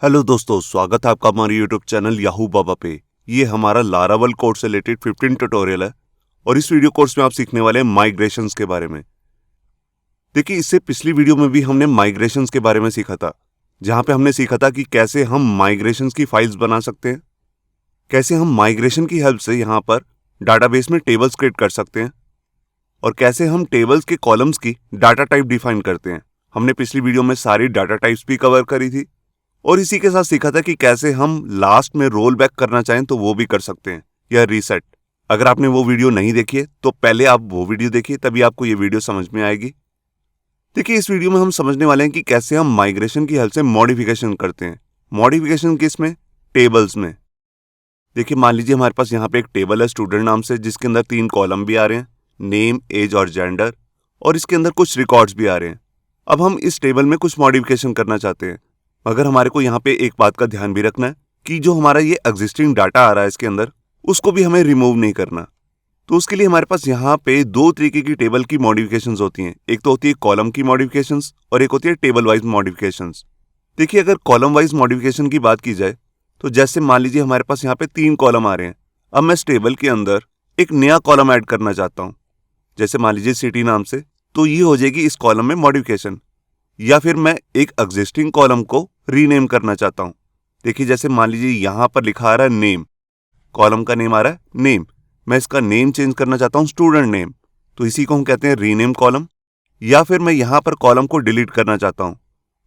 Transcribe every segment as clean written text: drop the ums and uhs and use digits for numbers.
Hello दोस्तों, स्वागत है आपका हमारे यूट्यूब चैनल याहू बाबा पे। ये हमारा लारावल कोर्स से रिलेटेड 15 ट्यूटोरियल है और इस वीडियो कोर्स में आप सीखने वाले हैं माइग्रेशंस के बारे में। देखिए, इससे पिछली वीडियो में भी हमने माइग्रेशंस के बारे में सीखा था, जहां पे हमने सीखा था कि कैसे हम माइग्रेशंस की फाइल्स बना सकते हैं, कैसे हम माइग्रेशन की हेल्प से यहाँ पर डाटाबेस में टेबल्स क्रिएट कर सकते हैं और कैसे हम टेबल्स के कॉलम्स की डाटा टाइप डिफाइन करते हैं। हमने पिछली वीडियो में सारी डाटा टाइप्स भी कवर करी थी और इसी के साथ सीखा था कि कैसे हम लास्ट में रोल बैक करना चाहें तो वो भी कर सकते हैं या रीसेट। अगर आपने वो वीडियो नहीं देखी है तो पहले आप वो वीडियो देखिए, तभी आपको ये वीडियो समझ में आएगी। देखिए, इस वीडियो में हम समझने वाले हैं कि कैसे हम माइग्रेशन की हेल्प से मॉडिफिकेशन करते हैं। मॉडिफिकेशन किस में? टेबल्स में। देखिए, मान लीजिए हमारे पास यहाँ पे एक टेबल है स्टूडेंट नाम से, जिसके अंदर 3 कॉलम भी आ रहे हैं, नेम, एज और जेंडर, और इसके अंदर कुछ रिकॉर्ड्स भी आ रहे हैं। अब हम इस टेबल में कुछ मॉडिफिकेशन करना चाहते हैं, मगर हमारे को यहाँ पे एक बात का ध्यान भी रखना है कि जो हमारा ये एग्जिस्टिंग डाटा आ रहा है इसके अंदर, उसको भी हमें रिमूव नहीं करना। तो उसके लिए हमारे पास यहाँ पे 2 तरीके की टेबल की मॉडिफिकेशंस होती हैं। एक तो होती है कॉलम की मॉडिफिकेशंस और एक होती है टेबल वाइज मॉडिफिकेशंस। देखिए, अगर कॉलम वाइज मॉडिफिकेशन की बात की जाए तो जैसे मान लीजिए हमारे पास यहाँ पे 3 कॉलम आ रहे हैं। अब मैं इस टेबल के अंदर एक नया कॉलम ऐड करना चाहता हूँ, जैसे मान लीजिए सिटी नाम से, तो ये हो जाएगी इस कॉलम में मॉडिफिकेशन। या फिर मैं एक एग्जिस्टिंग कॉलम को रीनेम करना चाहता हूं। देखिए, जैसे मान लीजिए यहां पर लिखा आ रहा है नेम, कॉलम का नेम आ रहा है नेम, मैं इसका नेम चेंज करना चाहता हूं स्टूडेंट नेम, तो इसी को हम कहते हैं रीनेम कॉलम। या फिर मैं यहां पर कॉलम को डिलीट करना चाहता हूं,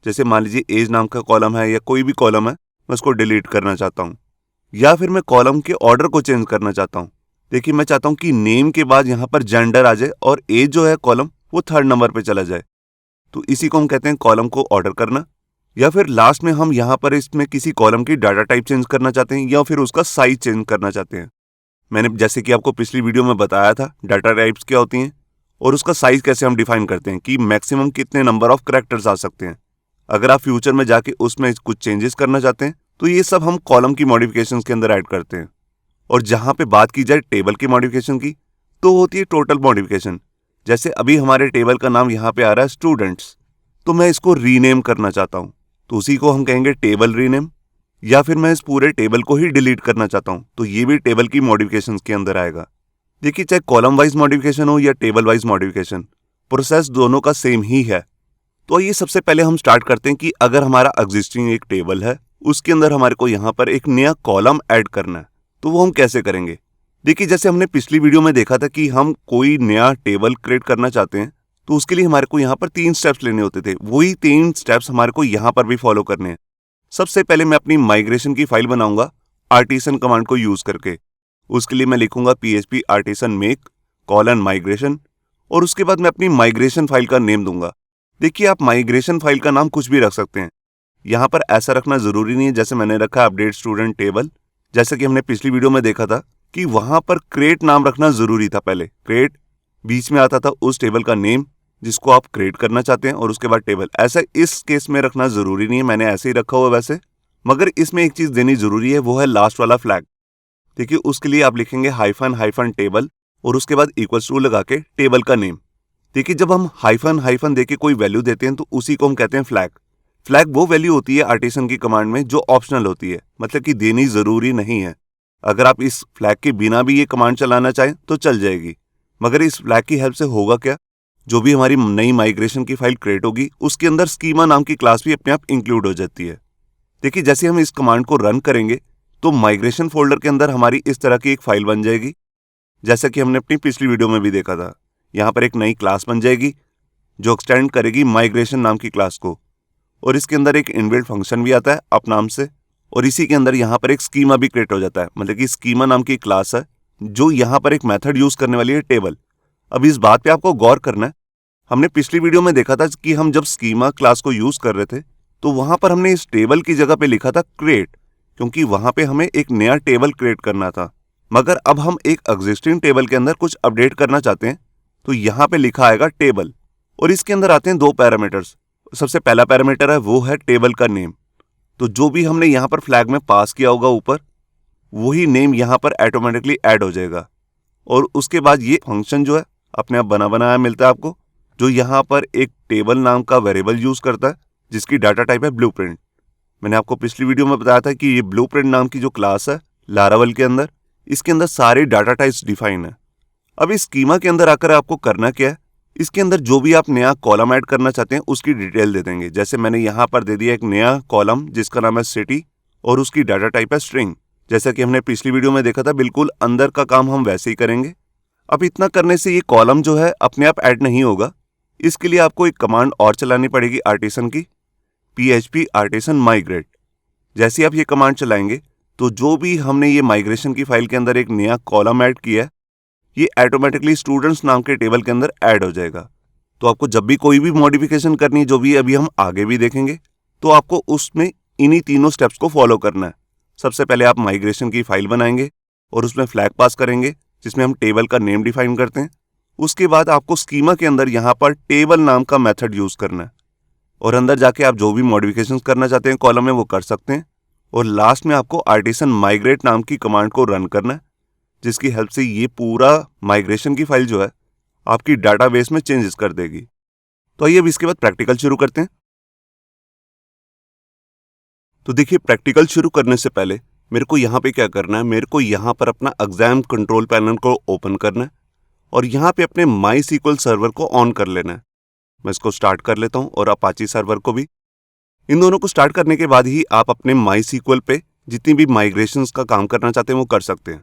जैसे मान लीजिए एज नाम का कॉलम है या कोई भी कॉलम है, मैं उसको डिलीट करना चाहता हूं। या फिर मैं कॉलम के ऑर्डर को चेंज करना चाहता हूं। देखिए, मैं चाहता हूं कि नेम के बाद यहां पर जेंडर आ जाए और एज जो है कॉलम वो 3rd नंबर पे चला जाए, तो इसी को हम कहते हैं कॉलम को ऑर्डर करना। या फिर लास्ट में हम यहाँ पर इसमें किसी कॉलम की डाटा टाइप चेंज करना चाहते हैं या फिर उसका साइज चेंज करना चाहते हैं। मैंने जैसे कि आपको पिछली वीडियो में बताया था डाटा टाइप्स क्या होती हैं और उसका साइज कैसे हम डिफाइन करते हैं कि मैक्सिमम कितने नंबर ऑफ कैरेक्टर्स आ सकते हैं। अगर आप फ्यूचर में जाके उसमें कुछ चेंजेस करना चाहते हैं तो ये सब हम कॉलम की मॉडिफिकेशंस के अंदर ऐड करते हैं। और जहाँ पे बात की जाए टेबल की मॉडिफिकेशन की, तो होती है टोटल मॉडिफिकेशन। जैसे अभी हमारे टेबल का नाम यहाँ पे आ रहा है स्टूडेंट्स, तो मैं इसको रीनेम करना चाहता हूं, तो उसी को हम कहेंगे टेबल रीनेम। या फिर मैं इस पूरे टेबल को ही डिलीट करना चाहता हूं, तो ये भी टेबल की मॉडिफिकेशंस के अंदर आएगा। देखिए, चाहे कॉलम वाइज मॉडिफिकेशन हो या टेबल वाइज मॉडिफिकेशन, प्रोसेस दोनों का सेम ही है। तो आइए सबसे पहले हम स्टार्ट करते हैं कि अगर हमारा एग्जिस्टिंग एक टेबल है, उसके अंदर हमारे को यहाँ पर एक नया कॉलम ऐड करना है, तो वो हम कैसे करेंगे। देखिए, जैसे हमने पिछली वीडियो में देखा था कि हम कोई नया टेबल क्रिएट करना चाहते हैं, तो उसके लिए हमारे को यहाँ पर 3 स्टेप्स लेने होते थे। वही 3 स्टेप्स हमारे को यहाँ पर भी फॉलो करने हैं। सबसे पहले मैं अपनी माइग्रेशन की फाइल बनाऊंगा आर्टिसन कमांड को यूज करके। उसके लिए मैं लिखूंगा php artisan make :migration और उसके बाद मैं अपनी माइग्रेशन फाइल का नेम दूंगा। देखिए, आप माइग्रेशन फाइल का नाम कुछ भी रख सकते हैं, यहाँ पर ऐसा रखना जरूरी नहीं है जैसे मैंने रखा अपडेट स्टूडेंट टेबल। जैसे कि हमने पिछली वीडियो में देखा था कि वहां पर क्रिएट नाम रखना जरूरी था। पहले क्रिएट, बीच में आता था उस टेबल का नेम जिसको आप क्रिएट करना चाहते हैं और उसके बाद टेबल। ऐसा इस केस में रखना जरूरी नहीं है, मैंने ऐसे ही रखा हुआ वैसे, मगर इसमें एक चीज देनी जरूरी है, वो है लास्ट वाला फ्लैग। देखिए, उसके लिए आप लिखेंगे हाइफन हाइफन टेबल और उसके बाद इक्वल्स टू लगा के टेबल का नेम। देखिए, जब हम हाइफन हाइफन देके कोई वैल्यू देते हैं तो उसी को हम कहते हैं फ्लैग। फ्लैग वो वैल्यू होती है आर्टिसन की कमांड में जो ऑप्शनल होती है, मतलब कि देनी जरूरी नहीं है। अगर आप इस फ्लैग के बिना भी ये कमांड चलाना चाहें तो चल जाएगी, मगर इस फ्लैग की हेल्प से होगा क्या, जो भी हमारी नई माइग्रेशन की फाइल क्रिएट होगी उसके अंदर स्कीमा नाम की क्लास भी अपने आप इंक्लूड हो जाती है। देखिए, जैसे हम इस कमांड को रन करेंगे तो माइग्रेशन फोल्डर के अंदर हमारी इस तरह की एक फाइल बन जाएगी, जैसा कि हमने अपनी पिछली वीडियो में भी देखा था। यहाँ पर एक नई क्लास बन जाएगी जो एक्सटेंड करेगी माइग्रेशन नाम की क्लास को, और इसके अंदर एक इनबिल्ट फंक्शन भी आता है अप नाम से, और इसी के अंदर यहाँ पर एक स्कीमा भी क्रिएट हो जाता है, मतलब कि स्कीमा नाम की क्लास है जो यहाँ पर एक मेथड यूज करने वाली है टेबल। अब इस बात पे आपको गौर करना है, हमने पिछली वीडियो में देखा था कि हम जब स्कीमा क्लास को यूज कर रहे थे तो वहां पर हमने इस टेबल की जगह पे लिखा था क्रिएट, क्योंकि वहां पे हमें एक नया टेबल क्रिएट करना था। मगर अब हम एक एग्जिस्टिंग टेबल के अंदर कुछ अपडेट करना चाहते हैं, तो यहाँ पे लिखा आएगा टेबल, और इसके अंदर आते हैं 2 पैरामीटर्स। सबसे पहला पैरामीटर है वो है टेबल का नेम, तो जो भी हमने यहाँ पर फ्लैग में पास किया होगा ऊपर, वही नेम यहाँ पर ऑटोमेटिकली ऐड हो जाएगा। और उसके बाद ये फंक्शन जो है अपने आप बना बनाया मिलता है आपको, जो यहाँ पर एक टेबल नाम का वेरिएबल यूज करता है जिसकी डाटा टाइप है ब्लूप्रिंट। मैंने आपको पिछली वीडियो में बताया था कि ये ब्लूप्रिंट नाम की जो क्लास है लारावल के अंदर, इसके अंदर सारे डाटा टाइप्स डिफाइन है। अब इस स्कीमा के अंदर आकर आपको करना क्या है, इसके अंदर जो भी आप नया कॉलम ऐड करना चाहते हैं उसकी डिटेल दे देंगे। जैसे मैंने यहाँ पर दे दिया एक नया कॉलम जिसका नाम है सिटी और उसकी डाटा टाइप है स्ट्रिंग। जैसा कि हमने पिछली वीडियो में देखा था, बिल्कुल अंदर का काम हम वैसे ही करेंगे। अब इतना करने से ये कॉलम जो है अपने आप ऐड नहीं होगा। इसके लिए आपको एक कमांड और चलानी पड़ेगी आर्टिसन की, PHP आर्टिसन माइग्रेट। जैसे आप ये कमांड चलाएंगे तो जो भी हमने ये माइग्रेशन की फाइल के अंदर एक नया कॉलम ऐड किया है, ये ऑटोमेटिकली स्टूडेंट्स नाम के टेबल के अंदर ऐड हो जाएगा। तो आपको जब भी कोई भी मॉडिफिकेशन करनी है, जो भी अभी हम आगे भी देखेंगे, तो आपको उसमें इन्हीं तीनों स्टेप्स को फॉलो करना है। सबसे पहले आप माइग्रेशन की फाइल बनाएंगे और उसमें फ्लैग पास करेंगे जिसमें हम टेबल का नेम डिफाइन करते हैं। उसके बाद आपको स्कीमा के अंदर यहाँ पर टेबल नाम का मेथड यूज करना है और अंदर जाके आप जो भी मॉडिफिकेशन करना चाहते हैं कॉलम में वो कर सकते हैं। और लास्ट में आपको आर्टिसन माइग्रेट नाम की कमांड को रन करना है, जिसकी हेल्प से ये पूरा माइग्रेशन की फाइल जो है आपकी डाटाबेस में चेंजेस कर देगी। तो आइए अब इसके बाद प्रैक्टिकल शुरू करते हैं। तो देखिए, प्रैक्टिकल शुरू करने से पहले मेरे को यहाँ पे क्या करना है, मेरे को यहाँ पर अपना एग्जाम कंट्रोल पैनल को ओपन करना है और यहाँ पे अपने माई सीक्वल सर्वर को ऑन कर लेना है। मैं इसको स्टार्ट कर लेता हूँ और अपाची सर्वर को भी। इन दोनों को स्टार्ट करने के बाद ही आप अपने माई सीक्वल पे जितनी भी माइग्रेशंस का काम करना चाहते हैं वो कर सकते हैं।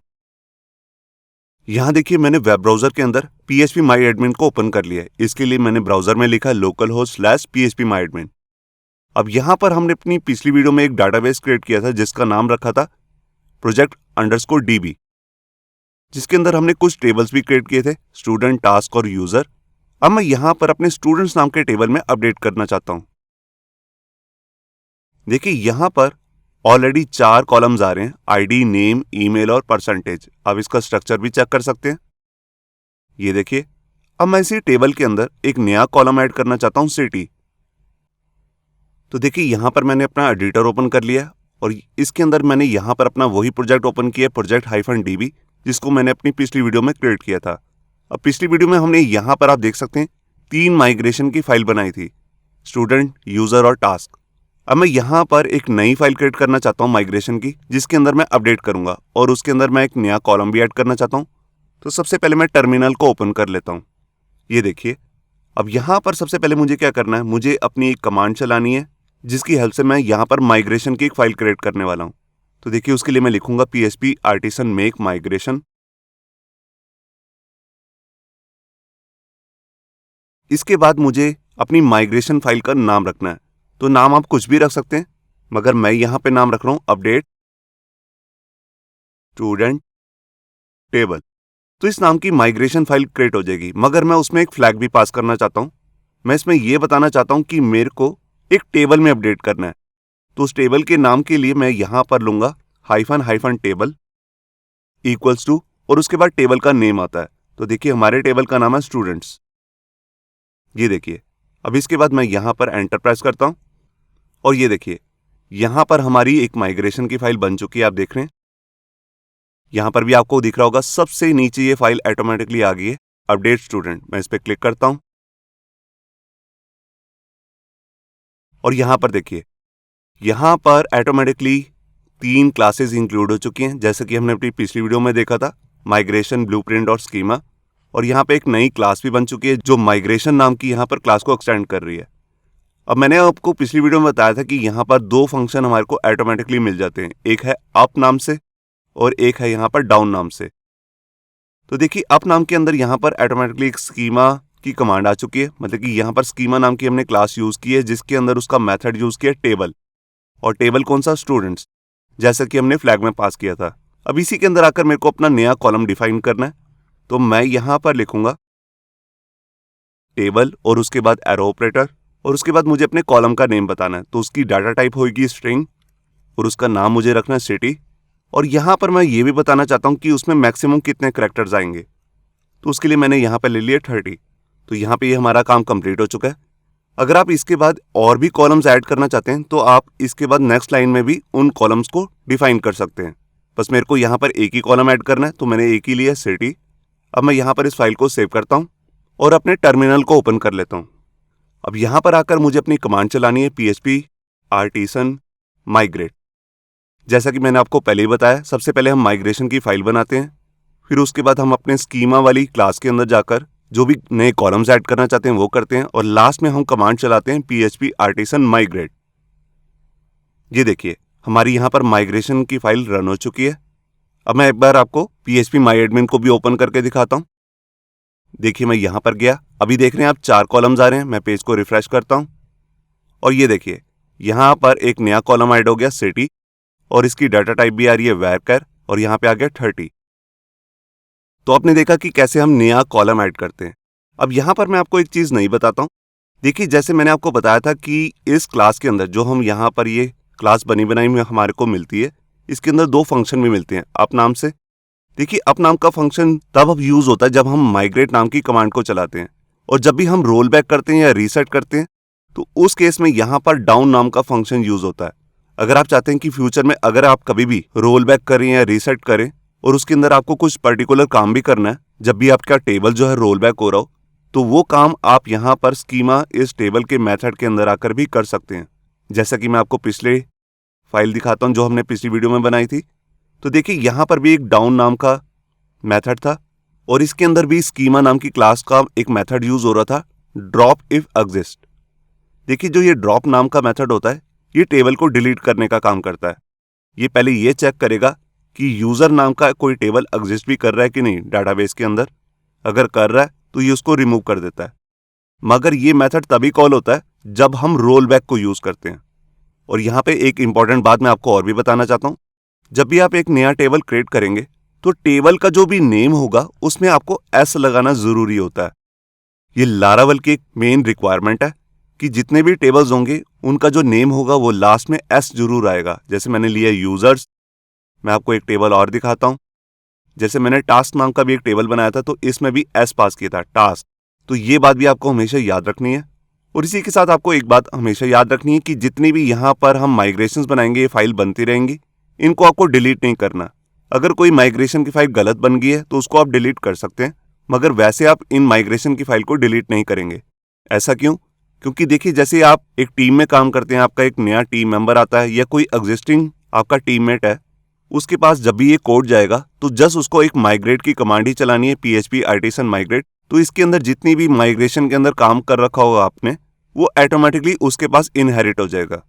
यहाँ देखिए, मैंने वेब ब्राउजर के अंदर PHP माई एडमिन को ओपन कर लिया है। इसके लिए मैंने ब्राउजर में लिखा localhost/php माई एडमिन। अब यहाँ पर हमने अपनी पिछली वीडियो में एक डाटाबेस क्रिएट किया था जिसका नाम रखा था project_db, जिसके अंदर हमने कुछ टेबल्स भी क्रिएट किए थे, स्टूडेंट, टास्क और यूजर। अब मैं यहाँ पर अपने स्टूडेंट्स नाम के टेबल में अपडेट करना चाहता हूँ। देखिए, यहाँ पर ऑलरेडी 4 कॉलम्स आ रहे हैं, ID, नेम, ईमेल और परसेंटेज। अब इसका स्ट्रक्चर भी चेक कर सकते हैं। ये देखिए, अब मैं इसी टेबल के अंदर एक नया कॉलम ऐड करना चाहता हूँ, सिटी। तो देखिए, यहाँ पर मैंने अपना एडिटर ओपन कर लिया और इसके अंदर मैंने यहाँ पर अपना वही प्रोजेक्ट ओपन किया, project-db, जिसको मैंने अपनी पिछली वीडियो में क्रिएट किया था। अब पिछली वीडियो में हमने यहाँ पर आप देख सकते हैं 3 माइग्रेशन की फाइल बनाई थी, स्टूडेंट, यूजर और टास्क। अब मैं यहाँ पर एक नई फाइल क्रिएट करना चाहता हूँ माइग्रेशन की, जिसके अंदर मैं अपडेट करूंगा और उसके अंदर मैं एक नया कॉलम भी ऐड करना चाहता हूँ। तो सबसे पहले मैं टर्मिनल को ओपन कर लेता हूँ। ये देखिए, अब यहाँ पर सबसे पहले मुझे क्या करना है, मुझे अपनी एक कमांड चलानी है जिसकी हेल्प से मैं यहाँ पर माइग्रेशन की एक फाइल क्रिएट करने वाला हूँ। तो देखिए, उसके लिए मैं लिखूंगा PHP आर्टिसन मेक माइग्रेशन। इसके बाद मुझे अपनी माइग्रेशन फाइल का नाम रखना है। तो नाम आप कुछ भी रख सकते हैं, मगर मैं यहाँ पे नाम रख रहा हूँ अपडेट स्टूडेंट टेबल। तो इस नाम की माइग्रेशन फाइल क्रिएट हो जाएगी, मगर मैं उसमें एक फ्लैग भी पास करना चाहता हूँ। मैं इसमें यह बताना चाहता हूँ कि मेरे को एक टेबल में अपडेट करना है। तो उस टेबल के नाम के लिए मैं यहाँ पर लूंगा -टेबल इक्वल्स टू, और उसके बाद टेबल का नेम आता है। तो देखिए, हमारे टेबल का नाम है स्टूडेंट्स। ये देखिए, अब इसके बाद मैं यहाँ पर एंटर प्रेस करता हूँ और ये देखिए, यहाँ पर हमारी एक माइग्रेशन की फाइल बन चुकी है। आप देख रहे हैं, यहाँ पर भी आपको दिख रहा होगा सबसे नीचे ये फाइल ऑटोमेटिकली आ गई है, अपडेट स्टूडेंट। मैं इस पर क्लिक करता हूँ और यहाँ पर देखिए, यहाँ पर ऑटोमेटिकली 3 क्लासेस इंक्लूड हो चुकी हैं, जैसे कि हमने अपनी पिछली वीडियो में देखा था, माइग्रेशन, ब्लूप्रिंट और स्कीमा। और यहाँ पे एक नई क्लास भी बन चुकी है जो माइग्रेशन नाम की यहाँ पर क्लास को एक्सटेंड कर रही है। अब मैंने आपको पिछली वीडियो में बताया था कि यहाँ पर 2 फंक्शन हमारे को ऑटोमेटिकली मिल जाते हैं, एक है अप नाम से और एक है यहाँ पर डाउन नाम से। तो देखिए, अप नाम के अंदर यहाँ पर ऑटोमेटिकली एक स्कीमा की कमांड आ चुकी है, मतलब कि यहाँ पर स्कीमा नाम की हमने क्लास यूज की है जिसके अंदर उसका मेथड यूज किया टेबल। और टेबल कौन सा, स्टूडेंट्स, जैसा कि हमने फ्लैग में पास किया था। अब इसी के अंदर आकर मेरे को अपना नया कॉलम डिफाइन करना है। तो मैं यहाँ पर लिखूंगा टेबल और उसके बाद एरो ऑपरेटर, और उसके बाद मुझे अपने कॉलम का नेम बताना है। तो उसकी डाटा टाइप होगी स्ट्रिंग और उसका नाम मुझे रखना है सिटी। और यहाँ पर मैं ये भी बताना चाहता हूँ कि उसमें मैक्सिमम कितने कैरेक्टर्स आएंगे। तो उसके लिए मैंने यहाँ पर ले लिया 30। तो यहाँ पे ये हमारा काम कंप्लीट हो चुका है। अगर आप इसके बाद और भी कॉलम्स ऐड करना चाहते हैं तो आप इसके बाद नेक्स्ट लाइन में भी उन कॉलम्स को डिफाइन कर सकते हैं। बस मेरे को यहाँ पर एक ही कॉलम ऐड करना है, तो मैंने एक ही लिया, सिटी। अब मैं यहाँ पर इस फाइल को सेव करता हूँ और अपने टर्मिनल को ओपन कर लेता हूँ। अब यहाँ पर आकर मुझे अपनी कमांड चलानी है, PHP आर्टिसन माइग्रेट। जैसा कि मैंने आपको पहले ही बताया, सबसे पहले हम माइग्रेशन की फाइल बनाते हैं, फिर उसके बाद हम अपने स्कीमा वाली क्लास के अंदर जाकर जो भी नए कॉलम्स ऐड करना चाहते हैं वो करते हैं, और लास्ट में हम कमांड चलाते हैं PHP आर्टिसन माइग्रेट। ये देखिए हमारी यहाँ पर माइग्रेशन की फाइल रन हो चुकी है। अब मैं एक बार आपको PHP माई एडमिन को भी ओपन करके दिखाता हूँ। देखिए मैं यहाँ पर गया, अभी देख रहे हैं आप 4 कॉलम्स आ रहे हैं। मैं पेज को रिफ्रेश करता हूँ और ये देखिए यहाँ पर एक नया कॉलम ऐड हो गया सिटी, और इसकी डाटा टाइप भी आ रही है varchar, और यहाँ पे आ गया 30। तो आपने देखा कि कैसे हम नया कॉलम ऐड करते हैं। अब यहाँ पर मैं आपको एक चीज़ नहीं बताता हूँ। देखिए जैसे मैंने आपको बताया था कि इस क्लास के अंदर जो हम यहाँ पर ये क्लास बनी बनाई में हमारे को मिलती है, इसके अंदर 2 फंक्शन भी मिलते हैं अप नाम से। देखिए अप नाम का फंक्शन तब अब यूज़ होता है जब हम माइग्रेट नाम की कमांड को चलाते हैं, और जब भी हम रोल बैक करते हैं या रीसेट करते हैं तो उस केस में यहाँ पर डाउन नाम का फंक्शन यूज़ होता है। अगर आप चाहते हैं कि फ्यूचर में अगर आप कभी भी रोल बैक करें या रीसेट करें और उसके अंदर आपको कुछ पर्टिकुलर काम भी करना है, जब भी आपका टेबल जो है रोल बैक हो रहा हो, तो वो काम आप यहाँ पर स्कीमा इस टेबल के मेथड के अंदर आकर भी कर सकते हैं। जैसा कि मैं आपको पिछले फाइल दिखाता हूँ जो हमने पिछली वीडियो में बनाई थी। तो देखिए यहाँ पर भी एक डाउन नाम का मेथड था, और इसके अंदर भी स्कीमा नाम की क्लास का एक मेथड यूज हो रहा था, ड्रॉप इफ एग्जिस्ट। देखिए जो ये ड्रॉप नाम का मेथड होता है, ये टेबल को डिलीट करने का काम करता है। ये पहले ये चेक करेगा कि यूजर नाम का कोई टेबल एग्जिस्ट भी कर रहा है कि नहीं डाटाबेस के अंदर। अगर कर रहा है तो ये उसको रिमूव कर देता है। मगर ये मेथड तभी कॉल होता है जब हम रोल बैक को यूज करते हैं। और यहाँ पे एक इंपॉर्टेंट बात मैं आपको और भी बताना चाहता हूँ। जब भी आप एक नया टेबल क्रिएट करेंगे तो टेबल का जो भी नेम होगा उसमें आपको एस लगाना जरूरी होता है। ये लारावल की एक मेन रिक्वायरमेंट है कि जितने भी टेबल्स होंगे उनका जो नेम होगा वो लास्ट में एस जरूर आएगा। जैसे मैंने लिया यूजर्स, मैं आपको एक टेबल और दिखाता हूँ। जैसे मैंने टास्क नाम का भी एक टेबल बनाया था, तो इसमें भी एस पास किया था, टास्क। तो ये बात भी आपको हमेशा याद रखनी है। और इसी के साथ आपको एक बात हमेशा याद रखनी है कि जितनी भी यहाँ पर हम माइग्रेशंस बनाएंगे, ये फाइल बनती रहेंगी, इनको आपको डिलीट नहीं करना। अगर कोई माइग्रेशन की फाइल गलत बन गई है तो उसको आप डिलीट कर सकते हैं, मगर वैसे आप इन माइग्रेशन की फाइल को डिलीट नहीं करेंगे। ऐसा क्यों? क्योंकि देखिए जैसे आप एक टीम में काम करते हैं, आपका एक नया टीम मेंबर आता है या कोई एग्जिस्टिंग आपका टीममेट है, उसके पास जब भी ये कोड जाएगा तो जस्ट उसको एक माइग्रेट की कमांड ही चलानी है, PHP आर्टिसन माइग्रेट। तो इसके अंदर जितनी भी माइग्रेशन के अंदर काम कर रखा होगा आपने, वो ऑटोमेटिकली उसके पास इनहेरिट हो जाएगा।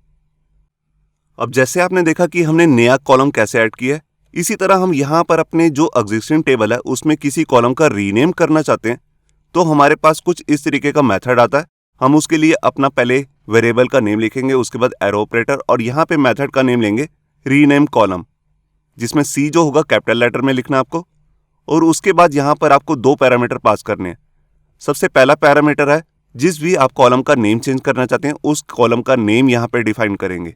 अब जैसे आपने देखा कि हमने नया कॉलम कैसे ऐड किया है, इसी तरह हम यहाँ पर अपने जो एग्जिस्टिंग टेबल है उसमें किसी कॉलम का रीनेम करना चाहते हैं, तो हमारे पास कुछ इस तरीके का मेथड आता है। हम उसके लिए अपना पहले वेरिएबल का नेम लिखेंगे, उसके बाद एरो ऑपरेटर, और यहाँ पे मेथड का नेम लेंगे रीनेम कॉलम, जिसमें C जो होगा कैपिटल लेटर में लिखना आपको। और उसके बाद यहाँ पर आपको 2 पैरामीटर पास करने हैं। सबसे पहला पैरामीटर है जिस भी आप कॉलम का नेम चेंज करना चाहते हैं उस कॉलम का नेम यहाँ पे डिफाइन करेंगे।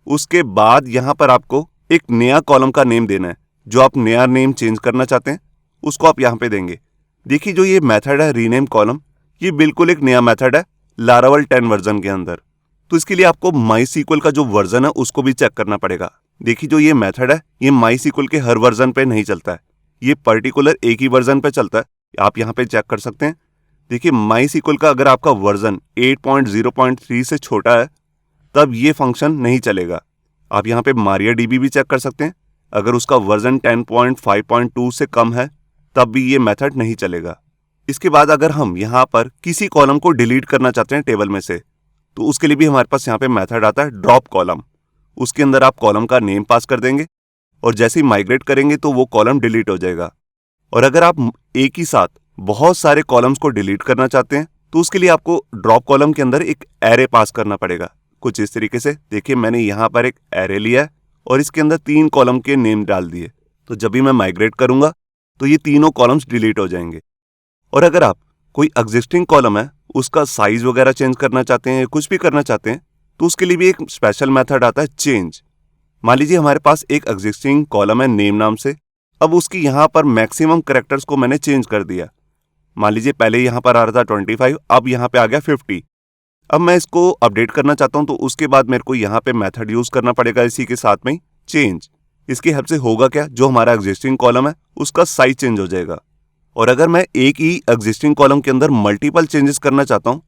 उसके बाद यहाँ पर आपको एक नया कॉलम का नेम देना है, जो आप नया नेम चेंज करना चाहते हैं उसको आप यहाँ पे देंगे। देखिए जो ये मेथड है रीनेम कॉलम, ये बिल्कुल एक नया मेथड है लारावल 10 वर्जन के अंदर। तो इसके लिए आपको MySQL का जो वर्जन है उसको भी चेक करना पड़ेगा। देखिए जो ये मेथड है ये MySQL के हर वर्जन पे नहीं चलता है, ये पर्टिकुलर एक ही वर्जन पे चलता है। आप यहाँ पे चेक कर सकते हैं। देखिए MySQL का अगर आपका वर्जन 8.0.3 से छोटा है तब ये फंक्शन नहीं चलेगा। आप यहाँ पे MariaDB भी चेक कर सकते हैं, अगर उसका वर्जन 10.5.2 से कम है तब भी ये मेथड नहीं चलेगा। इसके बाद अगर हम यहाँ पर किसी कॉलम को डिलीट करना चाहते हैं टेबल में से, तो उसके लिए भी हमारे पास यहाँ पे मेथड आता है ड्रॉप कॉलम। उसके अंदर आप कॉलम का नेम पास कर देंगे और जैसे ही माइग्रेट करेंगे तो वो कॉलम डिलीट हो जाएगा। और अगर आप एक ही साथ बहुत सारे कॉलम्स को डिलीट करना चाहते हैं तो उसके लिए आपको ड्रॉप कॉलम के अंदर एक एरे पास करना पड़ेगा, कुछ इस तरीके से। देखिए मैंने यहाँ पर एक एरे लिया है और इसके अंदर 3 कॉलम के नेम डाल दिए, तो जब भी मैं माइग्रेट करूंगा तो ये तीनों कॉलम्स डिलीट हो जाएंगे। और अगर आप कोई एग्जिस्टिंग कॉलम है उसका साइज वगैरह चेंज करना चाहते हैं, कुछ भी करना चाहते हैं, तो उसके लिए भी एक स्पेशल मेथड आता है चेंज। मान लीजिए हमारे पास एक एग्जिस्टिंग कॉलम है नेम नाम से, अब उसकी यहाँ पर मैक्सिमम कैरेक्टर्स को मैंने चेंज कर दिया। मान लीजिए पहले यहाँ पर आ रहा था 25, अब यहाँ पे आ गया 50। अब मैं इसको अपडेट करना चाहता हूँ, तो उसके बाद मेरे को यहाँ पे मेथड यूज करना पड़ेगा इसी के साथ में चेंज। इसकी हेल्प से होगा क्या, जो हमारा एग्जिस्टिंग कॉलम है उसका साइज चेंज हो जाएगा। और अगर मैं एक ही एग्जिस्टिंग कॉलम के अंदर मल्टीपल चेंजेस करना चाहता हूँ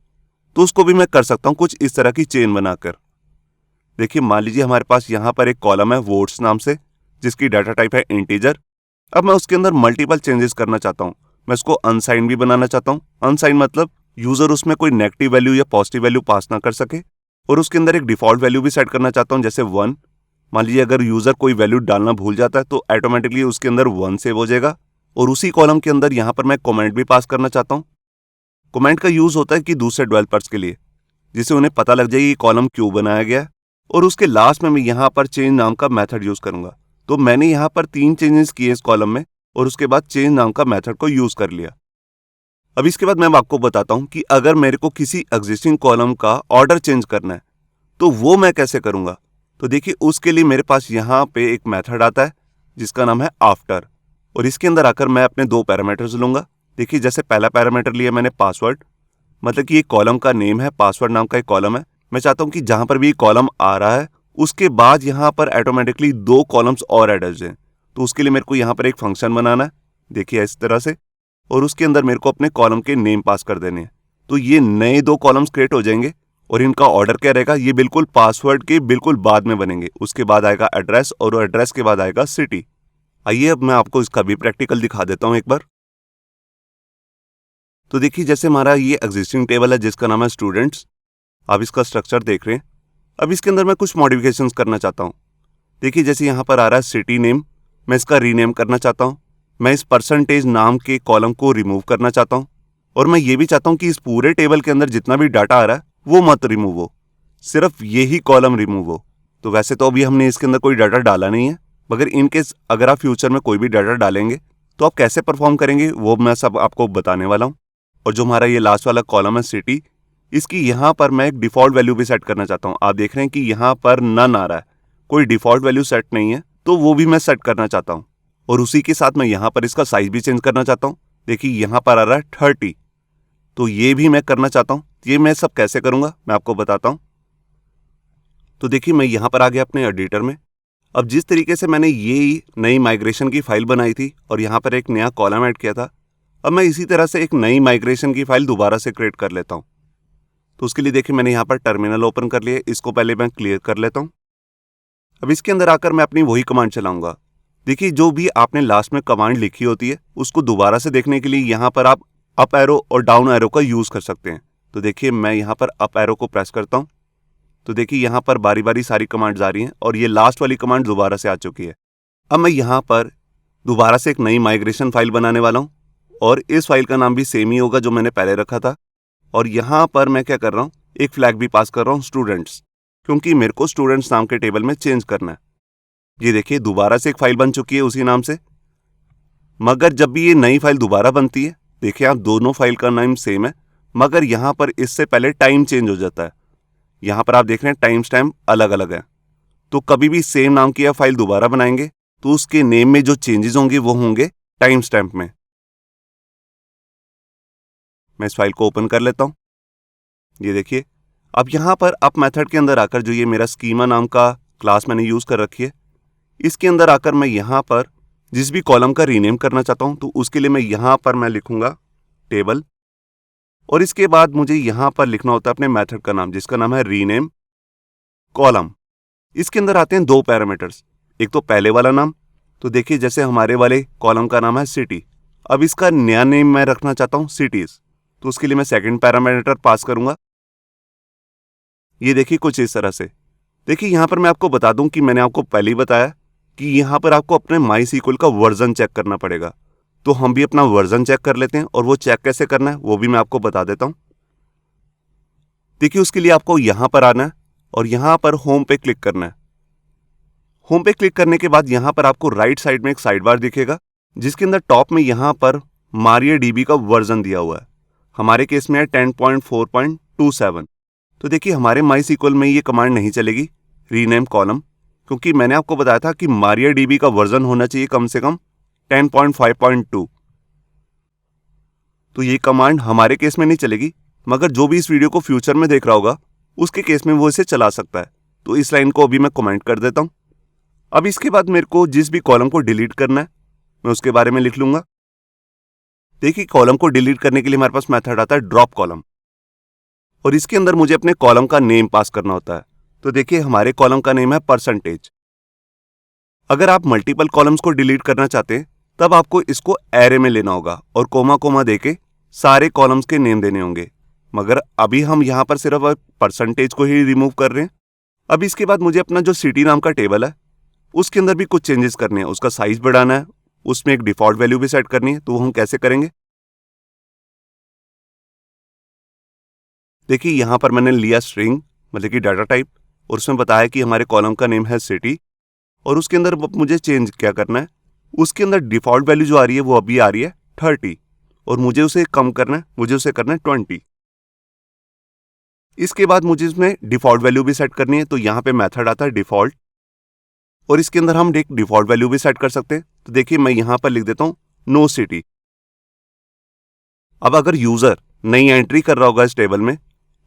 तो उसको भी मैं कर सकता हूँ कुछ इस तरह की चेन बनाकर। देखिए मान लीजिए हमारे पास यहाँ पर एक कॉलम है वोट्स नाम से, जिसकी डाटा टाइप है इंटीजर। अब मैं उसके अंदर मल्टीपल चेंजेस करना चाहता हूँ। मैं उसको अनसाइन भी बनाना चाहता हूँ। अनसाइन मतलब यूजर उसमें कोई नेगेटिव वैल्यू या पॉजिटिव वैल्यू पास ना कर सके। और उसके अंदर एक डिफॉल्ट वैल्यू भी सेट करना चाहता हूँ, जैसे 1। मान लीजिए अगर यूजर कोई वैल्यू डालना भूल जाता है तो ऑटोमेटिकली उसके अंदर 1 सेव हो जाएगा। और उसी कॉलम के अंदर यहाँ पर मैं कमेंट भी पास करना चाहता हूँ। कमेंट का यूज होता है कि दूसरे डेवलपर्स के लिए, जिससे उन्हें पता लग जाए कि कॉलम क्यों बनाया गया है। और उसके लास्ट में मैं यहाँ पर चेंज नाम का मेथड यूज करूंगा। तो मैंने यहाँ पर 3 चेंजेस किए इस कॉलम में और उसके बाद चेंज नाम का मेथड को यूज कर लिया। अब इसके बाद मैं आपको बताता हूँ कि अगर मेरे को किसी एग्जिस्टिंग कॉलम का ऑर्डर चेंज करना है तो वो मैं कैसे करूंगा। तो देखिए उसके लिए मेरे पास यहाँ पे एक मेथड आता है जिसका नाम है आफ्टर। और इसके अंदर आकर मैं अपने 2 पैरामीटर्स लूंगा। देखिए जैसे पहला पैरामीटर लिया मैंने पासवर्ड, मतलब कि ये कॉलम का नेम है, पासवर्ड नाम का एक कॉलम है। मैं चाहता हूँ कि जहां पर भी कॉलम आ रहा है उसके बाद यहाँ पर ऑटोमेटिकली 2 कॉलम्स और ऐड हो जाएं। तो उसके लिए मेरे को यहाँ पर एक फंक्शन बनाना है, देखिए इस तरह से। और उसके अंदर मेरे को अपने कॉलम के नेम पास कर देने हैं। तो ये नए 2 कॉलम्स क्रिएट हो जाएंगे। और इनका ऑर्डर क्या रहेगा, ये बिल्कुल पासवर्ड के बिल्कुल बाद में बनेंगे। उसके बाद आएगा एड्रेस और एड्रेस के बाद आएगा सिटी। आइए अब मैं आपको इसका भी प्रैक्टिकल दिखा देता हूँ एक बार। तो देखिए जैसे हमारा ये एग्जिस्टिंग टेबल है जिसका नाम है स्टूडेंट्स। आप इसका स्ट्रक्चर देख रहे हैं। अब इसके अंदर मैं कुछ मॉडिफिकेशंस करना चाहता हूँ। देखिए जैसे यहाँ पर आ रहा है सिटी नेम, मैं इसका रीनेम करना चाहता हूँ। मैं इस परसेंटेज नाम के कॉलम को रिमूव करना चाहता हूँ। और मैं ये भी चाहता हूँ कि इस पूरे टेबल के अंदर जितना भी डाटा आ रहा है वो मत रिमूव हो, सिर्फ यही कॉलम रिमूव हो। तो वैसे तो अभी हमने इसके अंदर कोई डाटा डाला नहीं है, मगर इनकेस अगर आप फ्यूचर में कोई भी डाटा डालेंगे तो आप कैसे परफॉर्म करेंगे वो मैं सब आपको बताने वाला हूँ। और जो हमारा ये लास्ट वाला कॉलम है सिटी, इसकी यहाँ पर मैं एक डिफॉल्ट वैल्यू भी सेट करना चाहता हूँ। आप देख रहे हैं कि यहाँ पर नन आ रहा है, कोई डिफॉल्ट वैल्यू सेट नहीं है, तो वो भी मैं सेट करना चाहता हूँ। और उसी के साथ मैं यहाँ पर इसका साइज भी चेंज करना चाहता हूँ। देखिए यहाँ पर आ रहा है 30, तो ये भी मैं करना चाहता हूँ। ये मैं सब कैसे करूँगा मैं आपको बताता हूँ। तो देखिए मैं यहाँ पर आ गया अपने एडिटर में। अब जिस तरीके से मैंने ये नई माइग्रेशन की फाइल बनाई थी और यहाँ पर एक नया कॉलम ऐड किया था, अब मैं इसी तरह से एक नई माइग्रेशन की फाइल दोबारा से क्रिएट कर लेता हूँ। तो उसके लिए देखिए मैंने यहाँ पर टर्मिनल ओपन कर लिया। इसको पहले मैं क्लियर कर लेता हूँ। अब इसके अंदर आकर मैं अपनी वही कमांड चलाऊंगा। देखिए जो भी आपने लास्ट में कमांड लिखी होती है उसको दोबारा से देखने के लिए यहाँ पर आप अप एरो और डाउन एरो का यूज कर सकते हैं। तो देखिए मैं यहाँ पर अप एरो को प्रेस करता हूँ। तो देखिए यहाँ पर बारी बारी सारी कमांड्स आ रही हैं और ये लास्ट वाली कमांड दोबारा से आ चुकी है। अब मैं यहाँ पर दोबारा से एक नई माइग्रेशन फाइल बनाने वाला हूँ और इस फाइल का नाम भी सेम ही होगा जो मैंने पहले रखा था। और यहाँ पर मैं क्या कर रहा हूँ, एक फ्लैग भी पास कर रहा हूँ स्टूडेंट्स, क्योंकि मेरे को स्टूडेंट्स नाम के टेबल में चेंज करना है। ये देखिए दोबारा से एक फाइल बन चुकी है उसी नाम से। मगर जब भी ये नई फाइल दोबारा बनती है, देखिए आप दोनों फाइल का नाम सेम है, मगर यहाँ पर इससे पहले टाइम चेंज हो जाता है। यहाँ पर आप देख रहे हैं टाइम स्टैम्प अलग अलग है। तो कभी भी सेम नाम की फाइल दोबारा बनाएंगे तो उसके नेम में जो चेंजेस होंगे वो होंगे टाइम स्टैम्प में। मैं इस फाइल को ओपन कर लेता हूँ। ये देखिए अब यहाँ पर अप मेथड के अंदर आकर जो ये मेरा स्कीमा नाम का क्लास मैंने यूज कर रखी है, इसके अंदर आकर मैं यहाँ पर जिस भी कॉलम का रीनेम करना चाहता हूँ तो उसके लिए मैं यहाँ पर मैं लिखूंगा टेबल। और इसके बाद मुझे यहाँ पर लिखना होता है अपने मेथड का नाम जिसका नाम है रीनेम कॉलम। इसके अंदर आते हैं 2 पैरामीटर्स, एक तो पहले वाला नाम। तो देखिए जैसे हमारे वाले कॉलम का नाम है सिटी, अब इसका नया नेम मैं रखना चाहता हूँ सिटीज। तो उसके लिए मैं सेकंड पैरामीटर पास करूंगा। ये देखिए कुछ इस तरह से। देखिए यहाँ पर मैं आपको बता दूं कि मैंने आपको पहले ही बताया कि यहाँ पर आपको अपने MySQL का वर्जन चेक करना पड़ेगा। तो हम भी अपना वर्जन चेक कर लेते हैं और वो चेक कैसे करना है वो भी मैं आपको बता देता हूँ। देखिए उसके लिए आपको यहाँ पर आना है और यहाँ पर होम पे क्लिक करना है। होम पे क्लिक करने के बाद यहाँ पर आपको राइट साइड में एक साइड बार दिखेगा जिसके अंदर टॉप में यहाँ पर MariaDB का वर्जन दिया हुआ है। हमारे केस में है 10.4.27। तो देखिए हमारे MySQL में ये कमांड नहीं चलेगी रीनेम कॉलम, क्योंकि मैंने आपको बताया था कि MariaDB का वर्जन होना चाहिए कम से कम 10.5.2। तो ये कमांड हमारे केस में नहीं चलेगी, मगर जो भी इस वीडियो को फ्यूचर में देख रहा होगा उसके केस में वो इसे चला सकता है। तो इस लाइन को अभी मैं कमेंट कर देता हूं। अब इसके बाद मेरे को जिस भी कॉलम को डिलीट करना है मैं उसके बारे में लिख लूंगा। देखिए कॉलम को डिलीट करने के लिए हमारे पास मेथड आता है ड्रॉप कॉलम और इसके अंदर मुझे अपने कॉलम का नेम पास करना होता है। तो देखिए हमारे कॉलम का नेम है परसेंटेज। अगर आप मल्टीपल कॉलम्स को डिलीट करना चाहते हैं तब आपको इसको एरे में लेना होगा और कोमा कोमा देके सारे कॉलम्स के नेम देने होंगे, मगर अभी हम यहाँ पर सिर्फ परसेंटेज को ही रिमूव कर रहे हैं। अब इसके बाद मुझे अपना जो सिटी नाम का टेबल है उसके अंदर भी कुछ चेंजेस करने हैं, उसका साइज बढ़ाना है, उसमें एक डिफॉल्ट वैल्यू भी सेट करनी है। तो हम कैसे करेंगे, देखिए यहाँ पर मैंने लिया स्ट्रिंग मतलब कि डाटा टाइप और उसमें बताया कि हमारे कॉलम का नेम है सिटी और उसके अंदर मुझे चेंज क्या करना है, उसके अंदर डिफॉल्ट वैल्यू जो आ रही है वो अभी आ रही है 30 और मुझे उसे कम करना है, मुझे उसे करना है 20। इसके बाद मुझे इसमें डिफॉल्ट वैल्यू भी सेट करनी है, तो यहाँ पे मेथड आता है डिफॉल्ट और इसके अंदर हम एक डिफॉल्ट वैल्यू भी सेट कर सकते हैं। तो देखिए मैं यहाँ पर लिख देता हूँ नो सिटी। अब अगर यूजर नई एंट्री कर रहा होगा इस टेबल में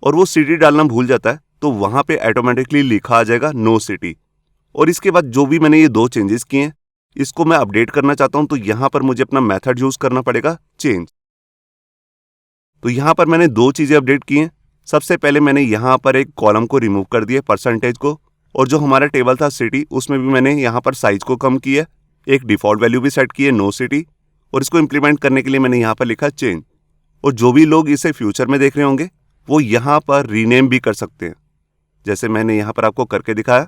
और वो सिटी डालना भूल जाता है तो वहां पे ऑटोमेटिकली लिखा आ जाएगा नो सिटी। और इसके बाद जो भी मैंने ये दो चेंजेस किए हैं इसको मैं अपडेट करना चाहता हूं, तो यहां पर मुझे अपना मेथड यूज करना पड़ेगा चेंज। तो यहां पर मैंने दो चीजें अपडेट की हैं। सबसे पहले मैंने यहां पर एक कॉलम को रिमूव कर दिया परसेंटेज को, और जो हमारा टेबल था सिटी उसमें भी मैंने यहां पर साइज को कम किया, एक डिफॉल्ट वैल्यू भी सेट की है नो सिटी, और इसको इंप्लीमेंट करने के लिए मैंने यहां पर लिखा चेंज। और जो भी लोग इसे फ्यूचर में देख रहे होंगे वो यहां पर रीनेम भी कर सकते हैं, जैसे मैंने यहां पर आपको करके दिखाया।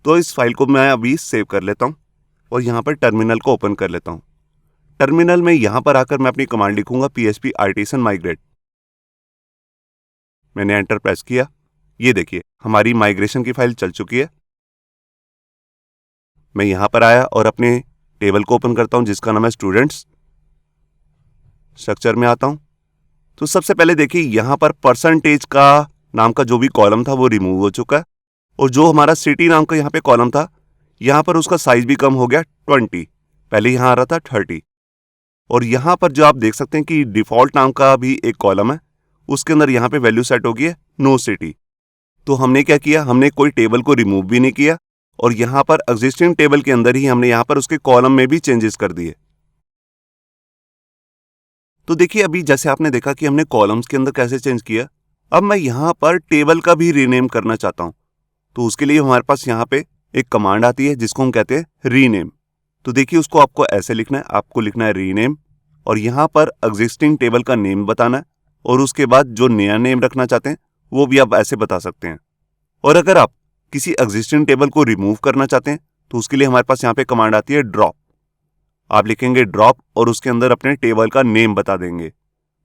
तो इस फाइल को मैं अभी सेव कर लेता हूं और यहां पर टर्मिनल को ओपन कर लेता हूं। टर्मिनल में यहां पर आकर मैं अपनी कमांड लिखूंगा php artisan migrate। मैंने एंटर प्रेस किया, ये देखिए हमारी माइग्रेशन की फाइल चल चुकी है। मैं यहां पर आया और अपने टेबल को ओपन करता हूं जिसका नाम है स्टूडेंट्स। स्ट्रक्चर में आता हूं तो सबसे पहले देखिए यहां पर परसेंटेज का नाम का जो भी कॉलम था वो रिमूव हो चुका है, और जो हमारा सिटी नाम का यहाँ पे कॉलम था यहाँ पर उसका साइज भी कम हो गया 20, पहले यहाँ आ रहा था 30। और यहाँ पर जो आप देख सकते हैं कि डिफॉल्ट नाम का भी एक कॉलम है, उसके अंदर यहाँ पे वैल्यू सेट हो गई है नो सिटी। तो हमने क्या किया, हमने कोई टेबल को रिमूव भी नहीं किया और यहाँ पर एग्जिस्टिंग टेबल के अंदर ही हमने यहाँ पर उसके कॉलम में भी चेंजेस कर दिए। तो देखिए अभी जैसे आपने देखा कि हमने कॉलम्स के अंदर कैसे चेंज किया, अब मैं यहाँ पर टेबल का भी रीनेम करना चाहता हूँ। तो उसके लिए हमारे पास यहाँ पे एक कमांड आती है जिसको हम कहते हैं रीनेम। तो देखिए उसको आपको ऐसे लिखना है, आपको लिखना है रीनेम और यहाँ पर एग्जिस्टिंग टेबल का नेम बताना है, और उसके बाद जो नया नेम रखना चाहते हैं वो भी आप ऐसे बता सकते हैं। और अगर आप किसी एग्जिस्टिंग टेबल को रिमूव करना चाहते हैं तो उसके लिए हमारे पास यहाँ पे कमांड आती है ड्रॉप। आप लिखेंगे ड्रॉप और उसके अंदर अपने टेबल का नेम बता देंगे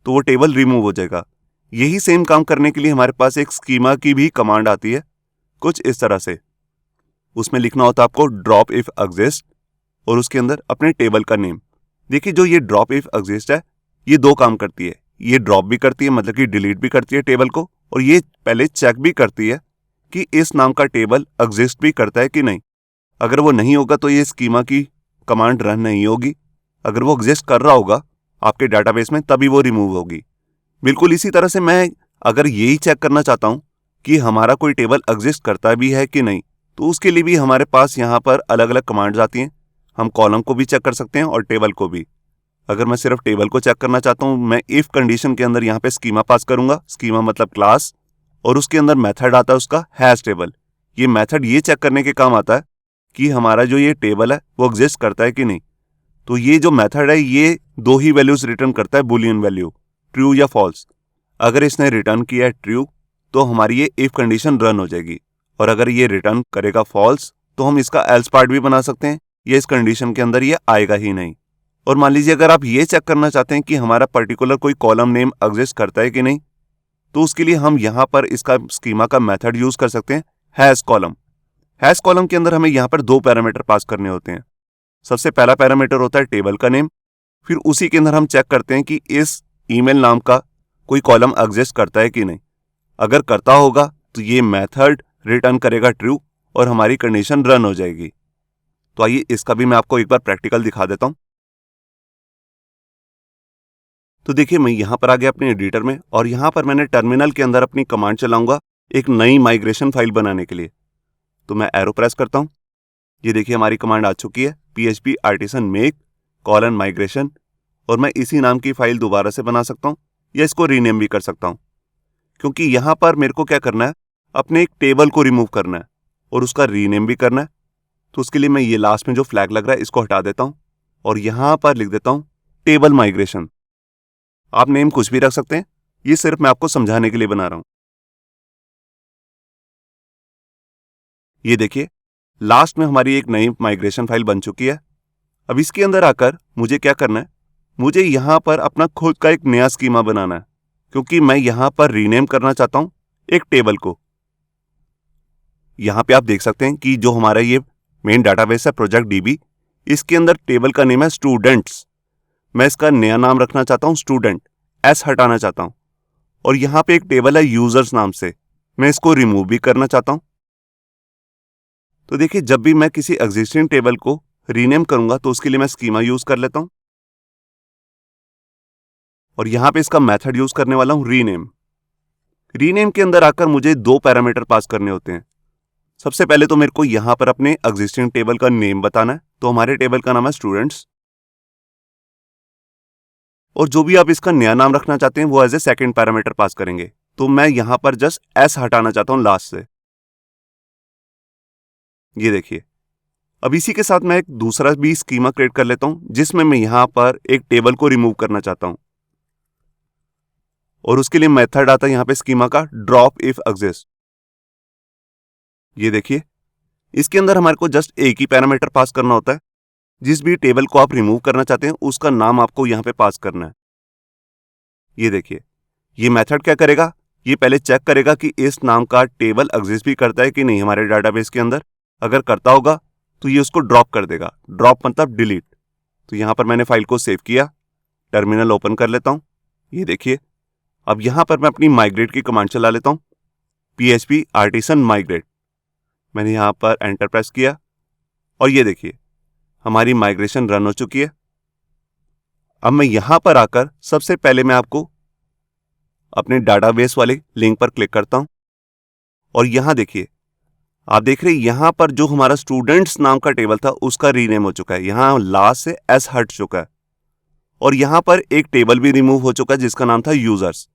तो वो टेबल रिमूव हो जाएगा। यही सेम काम करने के लिए हमारे पास एक स्कीमा की भी कमांड आती है कुछ इस तरह से। उसमें लिखना होता है आपको ड्रॉप इफ एग्जिस्ट और उसके अंदर अपने टेबल का नेम। देखिए जो ये ड्रॉप इफ एग्जिस्ट है ये दो काम करती है, ये ड्रॉप भी करती है मतलब कि डिलीट भी करती है टेबल को, और ये पहले चेक भी करती है कि इस नाम का टेबल एग्जिस्ट भी करता है कि नहीं। अगर वो नहीं होगा तो ये स्कीमा की कमांड रन नहीं होगी, अगर वो एग्जिस्ट कर रहा होगा आपके डाटाबेस में तभी वो रिमूव होगी। बिल्कुल इसी तरह से मैं अगर यही चेक करना चाहता हूं कि हमारा कोई टेबल एग्जिस्ट करता भी है कि नहीं, तो उसके लिए भी हमारे पास यहाँ पर अलग अलग कमांड्स आती हैं। हम कॉलम को भी चेक कर सकते हैं और टेबल को भी। अगर मैं सिर्फ टेबल को चेक करना चाहता हूँ मैं इफ कंडीशन के अंदर यहाँ पे स्कीमा पास करूंगा, स्कीमा मतलब क्लास, और उसके अंदर मेथड आता है उसका हैश टेबल। ये मेथड ये चेक करने के काम आता है कि हमारा जो ये टेबल है वो एग्जिस्ट करता है कि नहीं। तो ये जो मेथड है ये दो ही वैल्यूज रिटर्न करता है, बुलियन वैल्यू, ट्रू या फॉल्स। अगर इसने रिटर्न किया है ट्रू तो हमारी ये इफ कंडीशन रन हो जाएगी, और अगर ये रिटर्न करेगा फॉल्स तो हम इसका एल्स पार्ट भी बना सकते हैं, ये इस कंडीशन के अंदर ये आएगा ही नहीं। और मान लीजिए अगर आप ये चेक करना चाहते हैं कि हमारा पर्टिकुलर कोई कॉलम नेम एग्जिस्ट करता है कि नहीं, तो उसके लिए हम यहाँ पर इसका स्कीमा का मेथड यूज कर सकते हैं हैश कॉलम। हैश कॉलम के अंदर हमें यहाँ पर दो पैरामीटर पास करने होते हैं। सबसे पहला पैरामीटर होता है टेबल का नेम, फिर उसी के अंदर हम चेक करते हैं कि इस ईमेल नाम का कोई कॉलम एग्जिस्ट करता है कि नहीं। अगर करता होगा तो ये मेथड रिटर्न करेगा ट्रू और हमारी कंडीशन रन हो जाएगी। तो आइए इसका भी मैं आपको एक बार प्रैक्टिकल दिखा देता हूं। तो देखिए मैं यहां पर आ गया अपने एडिटर में और यहां पर मैंने टर्मिनल के अंदर अपनी कमांड चलाऊंगा एक नई माइग्रेशन फाइल बनाने के लिए। तो मैं एरो प्रेस करता हूं, ये देखिए हमारी कमांड आ चुकी है php artisan make migration, और मैं इसी नाम की फाइल दोबारा से बना सकता हूं या इसको रीनेम भी कर सकता हूं। क्योंकि यहां पर मेरे को क्या करना है, अपने एक टेबल को रिमूव करना है और उसका रीनेम भी करना है, तो उसके लिए मैं ये लास्ट में जो फ्लैग लग रहा है इसको हटा देता हूं और यहां पर लिख देता हूं टेबल माइग्रेशन। आप नेम कुछ भी रख सकते हैं, ये सिर्फ मैं आपको समझाने के लिए बना रहा हूं। ये देखिए, लास्ट में हमारी एक नई माइग्रेशन फाइल बन चुकी है। अब इसके अंदर आकर मुझे क्या करना है, मुझे यहां पर अपना खुद का एक नया स्कीमा बनाना है, क्योंकि मैं यहां पर रीनेम करना चाहता हूं एक टेबल को। यहां पे आप देख सकते हैं कि जो हमारा ये मेन डाटाबेस है प्रोजेक्ट डीबी, इसके अंदर टेबल का नेम है स्टूडेंट्स। मैं इसका नया नाम रखना चाहता हूं स्टूडेंट, एस हटाना चाहता हूं। और यहां पे एक टेबल है यूजर्स नाम से, मैं इसको रिमूव भी करना चाहता हूं। तो देखिए, जब भी मैं किसी एग्जिस्टिंग टेबल को रीनेम करूंगा तो उसके लिए मैं स्कीमा यूज कर लेता हूं और यहां पे इसका मेथड यूज करने वाला हूं रीनेम। रीनेम के अंदर आकर मुझे दो पैरामीटर पास करने होते हैं। सबसे पहले तो मेरे को यहां पर अपने एग्जिस्टिंग टेबल का नेम बताना है, तो हमारे टेबल का नाम है स्टूडेंट्स। और जो भी आप इसका नया नाम रखना चाहते हैं वो as a second parameter pass करेंगे, तो मैं यहां पर जस्ट एस हटाना चाहता हूं लास्ट से। ये देखिए, अब इसी के साथ मैं एक दूसरा भी स्कीमा क्रिएट कर लेता हूं जिसमें मैं यहां पर एक टेबल को रिमूव करना चाहता हूं और उसके लिए मेथड आता है यहां पे स्कीमा का ड्रॉप इफ एग्जिस्ट। ये देखिए, इसके अंदर हमारे को जस्ट एक ही पैरामीटर पास करना होता है। जिस भी टेबल को आप रिमूव करना चाहते हैं उसका नाम आपको यहां पे पास करना है। ये देखिए, ये मेथड क्या करेगा, ये पहले चेक करेगा कि इस नाम का टेबल एग्जिस्ट भी करता है कि नहीं हमारे डाटाबेस के अंदर। अगर करता होगा तो ये उसको ड्रॉप कर देगा। ड्रॉप मतलब डिलीट। तो यहां पर मैंने फाइल को सेव किया, टर्मिनल ओपन कर लेता हूं। ये देखिए, अब यहां पर मैं अपनी माइग्रेट की कमांड चला लेता हूं, PHP आर्टिसन माइग्रेट। मैंने यहां पर एंटर प्रेस किया और ये देखिए, हमारी माइग्रेशन रन हो चुकी है। अब मैं यहां पर आकर सबसे पहले मैं आपको अपने डाटाबेस वाले लिंक पर क्लिक करता हूं और यहां देखिए, आप देख रहे हैं यहां पर जो हमारा स्टूडेंट्स नाम का टेबल था उसका रीनेम हो चुका है। यहां लास्ट से एस हट चुका है और यहां पर एक टेबल भी रिमूव हो चुका है जिसका नाम था यूजर्स।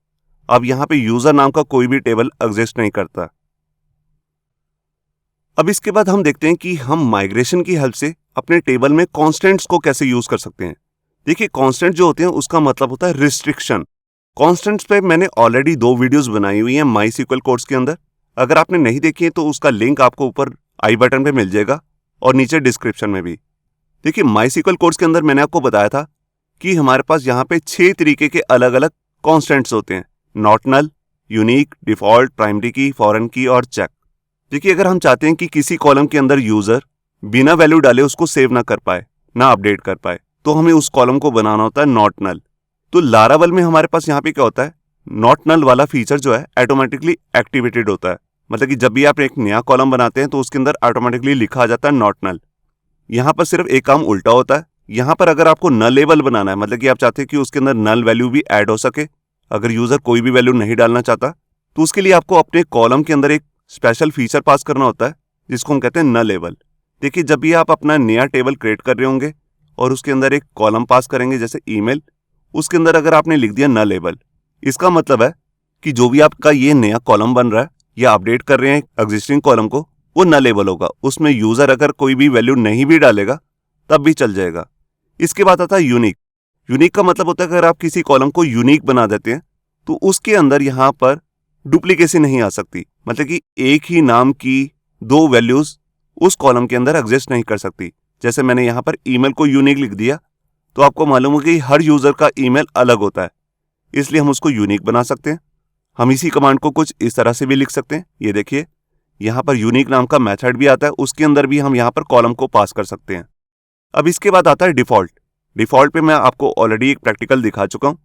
अब यहां पे यूजर नाम का कोई भी टेबल एग्जिस्ट नहीं करता। अब इसके बाद हम देखते हैं कि हम माइग्रेशन की हेल्प से अपने टेबल में कॉन्स्टेंट्स को कैसे यूज कर सकते हैं। देखिए, कॉन्स्टेंट जो होते हैं उसका मतलब होता है रिस्ट्रिक्शन। कॉन्स्टेंट्स पे मैंने ऑलरेडी 2 वीडियोस बनाई हुई हैं MySQL कोर्स के अंदर। अगर आपने नहीं देखी है तो उसका लिंक आपको ऊपर आई बटन पे मिल जाएगा और नीचे डिस्क्रिप्शन में भी। देखिए, MySQL कोर्स के अंदर मैंने आपको बताया था कि हमारे पास यहाँ पे 6 तरीके के अलग अलग कॉन्स्टेंट्स होते हैं, not null, unique, default, primary key, foreign key और चेक। देखिए, अगर हम चाहते हैं कि किसी कॉलम के अंदर यूजर बिना वैल्यू डाले उसको सेव ना कर पाए, ना अपडेट कर पाए, तो हमें उस कॉलम को बनाना होता है नॉट नल। तो लारावल में हमारे पास यहाँ पे क्या होता है, नॉट नल वाला फीचर जो है ऑटोमेटिकली एक्टिवेटेड होता है। मतलब कि जब भी आप एक नया कॉलम बनाते हैं तो उसके अंदर ऑटोमेटिकली लिखा आ जाता है नॉट नल। यहाँ पर सिर्फ एक काम उल्टा होता है। यहाँ पर अगर आपको नलेबल बनाना है, मतलब कि आप चाहते हैं कि उसके अंदर नल वैल्यू भी ऐड हो सके, अगर यूजर कोई भी वैल्यू नहीं डालना चाहता, तो उसके लिए आपको अपने कॉलम के अंदर एक स्पेशल फीचर पास करना होता है जिसको हम कहते हैं नलेबल। देखिए, जब भी आप अपना नया टेबल क्रिएट कर रहे होंगे और उसके अंदर एक कॉलम पास करेंगे जैसे ईमेल, उसके अंदर अगर आपने लिख दिया नलेबल, इसका मतलब है कि जो भी आपका ये नया कॉलम बन रहा है या अपडेट कर रहे हैं एग्जिस्टिंग कॉलम को, वो नलेबल होगा। उसमें यूजर अगर कोई भी वैल्यू नहीं भी डालेगा तब भी चल जाएगा। इसके बाद आता है यूनिक। यूनिक का मतलब होता है अगर आप किसी कॉलम को यूनिक बना देते हैं तो उसके अंदर यहां पर डुप्लीकेसी नहीं आ सकती। मतलब कि एक ही नाम की 2 वैल्यूज उस कॉलम के अंदर एग्जिस्ट नहीं कर सकती। जैसे मैंने यहां पर ईमेल को यूनिक लिख दिया, तो आपको मालूम होगा कि हर यूजर का ईमेल अलग होता है, इसलिए हम उसको यूनिक बना सकते हैं। हम इसी कमांड को कुछ इस तरह से भी लिख सकते हैं। ये देखिए, यहां पर यूनिक नाम का मेथड भी आता है, उसके अंदर भी हम यहां पर कॉलम को पास कर सकते हैं। अब इसके बाद आता है डिफॉल्ट। डिफॉल्ट पे मैं आपको ऑलरेडी एक प्रैक्टिकल दिखा चुका हूं।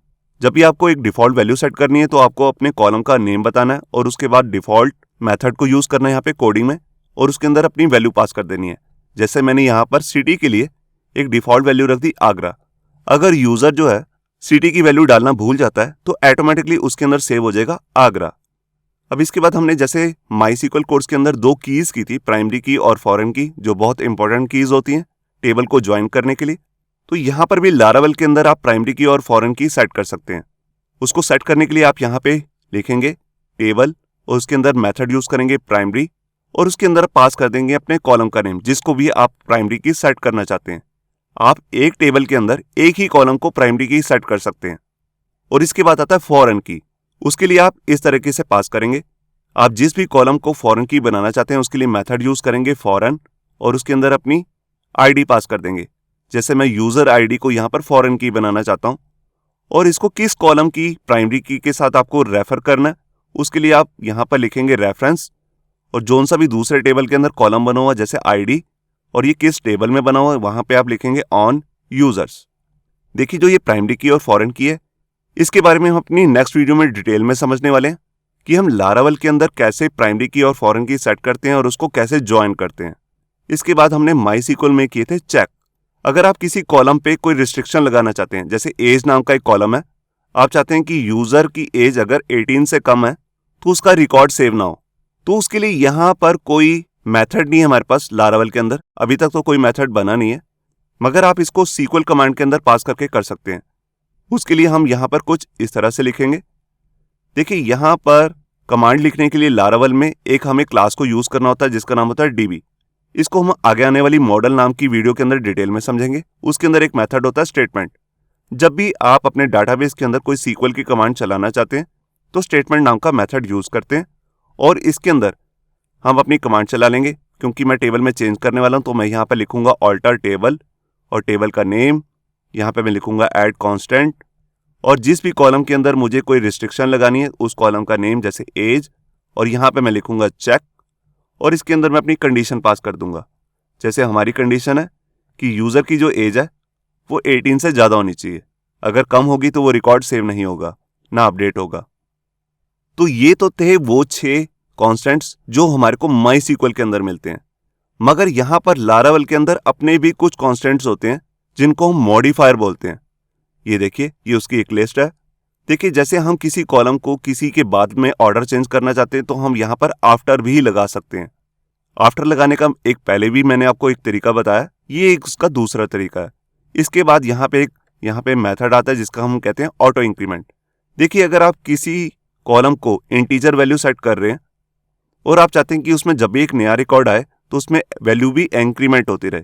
जब भी आपको एक डिफॉल्ट वैल्यू सेट करनी है तो आपको अपने कॉलम का नेम बताना है और उसके बाद डिफॉल्ट मेथड को यूज करना है यहाँ पे कोडिंग में, और उसके अंदर अपनी वैल्यू पास कर देनी है। जैसे मैंने यहाँ पर सिटी के लिए एक डिफॉल्ट वैल्यू रख दी आगरा। अगर यूजर जो है सिटी की वैल्यू डालना भूल जाता है तो ऑटोमेटिकली उसके अंदर सेव हो जाएगा आगरा। अब इसके बाद हमने जैसे MySQL कोर्स के अंदर 2 कीज की थी, प्राइमरी की और फॉरेन की, जो बहुत इंपॉर्टेंट कीज होती हैं टेबल को ज्वाइन करने के लिए। तो यहां पर भी लारावल के अंदर आप प्राइमरी की और फॉरेन की सेट कर सकते हैं। उसको सेट करने के लिए आप यहां पे लिखेंगे टेबल और उसके अंदर मेथड यूज करेंगे प्राइमरी और उसके अंदर पास कर देंगे अपने कॉलम का नेम जिसको भी आप प्राइमरी की सेट करना चाहते हैं। आप एक टेबल के अंदर एक ही कॉलम को प्राइमरी की सेट कर सकते हैं। और इसके बाद आता है फॉरेन की। उसके लिए आप इस तरीके से पास करेंगे। आप जिस भी कॉलम को फॉरेन की बनाना चाहते हैं उसके लिए मेथड यूज करेंगे फॉरेन और उसके अंदर अपनी आईडी पास कर देंगे। जैसे मैं यूजर आईडी को यहां पर फॉरेन की बनाना चाहता हूं और इसको किस कॉलम की प्राइमरी की के साथ आपको रेफर करना है उसके लिए आप यहां पर लिखेंगे रेफरेंस और जोन सा भी दूसरे टेबल के अंदर कॉलम बना हुआ जैसे आईडी और ये किस टेबल में बना हुआ है वहां पे आप लिखेंगे ऑन यूजर्स। देखिए जो ये प्राइमरी की और फॉरेन की है इसके बारे में हम अपनी नेक्स्ट वीडियो में डिटेल में समझने वाले हैं कि हम लारावल के अंदर कैसे प्राइमरी की और फॉरेन की सेट करते हैं और उसको कैसे ज्वाइन करते हैं। इसके बाद हमने MySQL में किए थे चेक। अगर आप किसी कॉलम पे कोई रिस्ट्रिक्शन लगाना चाहते हैं, जैसे एज नाम का एक कॉलम है, आप चाहते हैं कि यूजर की एज अगर 18 से कम है तो उसका रिकॉर्ड सेव ना हो, तो उसके लिए यहां पर कोई मेथड नहीं है हमारे पास लारावल के अंदर। अभी तक तो कोई मेथड बना नहीं है, मगर आप इसको SQL कमांड के अंदर पास करके कर सकते हैं। उसके लिए हम यहां पर कुछ इस तरह से लिखेंगे। देखिए यहां पर कमांड लिखने के लिए लारावल में एक हमें क्लास को यूज करना होता है जिसका नाम होता है DB। इसको हम आगे आने वाली मॉडल नाम की वीडियो के अंदर डिटेल में समझेंगे। उसके अंदर एक मेथड होता है स्टेटमेंट। जब भी आप अपने डाटाबेस के अंदर कोई SQL की कमांड चलाना चाहते हैं तो स्टेटमेंट नाम का मेथड यूज करते हैं और इसके अंदर हम अपनी कमांड चला लेंगे। क्योंकि मैं टेबल में चेंज करने वाला हूं तो मैं यहाँ पर लिखूंगा ऑल्टर टेबल और टेबल का नेम यहाँ पे मैं लिखूंगा ऐड कांस्टेंट और जिस भी कॉलम के अंदर मुझे कोई रिस्ट्रिक्शन लगानी है उस कॉलम का नेम जैसे एज और यहाँ पे मैं लिखूंगा चेक और इसके अंदर मैं अपनी कंडीशन पास कर दूंगा। जैसे हमारी कंडीशन है कि यूजर की जो एज है वो 18 से ज्यादा होनी चाहिए। अगर कम होगी तो वो रिकॉर्ड सेव नहीं होगा, ना अपडेट होगा। तो ये तो थे वो 6 कॉन्स्टेंट्स जो हमारे को MySQL के अंदर मिलते हैं। मगर यहां पर लारावल के अंदर अपने भी कुछ कॉन्स्टेंट्स होते हैं जिनको हम मॉडिफायर बोलते हैं। ये देखिए ये उसकी एक लिस्ट है। देखिए जैसे हम किसी कॉलम को किसी के बाद में ऑर्डर चेंज करना चाहते हैं तो हम यहाँ पर आफ्टर भी लगा सकते हैं। आफ्टर लगाने का एक पहले भी मैंने आपको एक तरीका बताया, ये एक उसका दूसरा तरीका है। इसके बाद यहाँ पे मेथड आता है जिसका हम कहते हैं ऑटो इंक्रीमेंट। देखिए अगर आप किसी कॉलम को इंटीजर वैल्यू सेट कर रहे हैं और आप चाहते हैं कि उसमें जब भी एक नया रिकॉर्ड आए तो उसमें वैल्यू भी इंक्रीमेंट होती रहे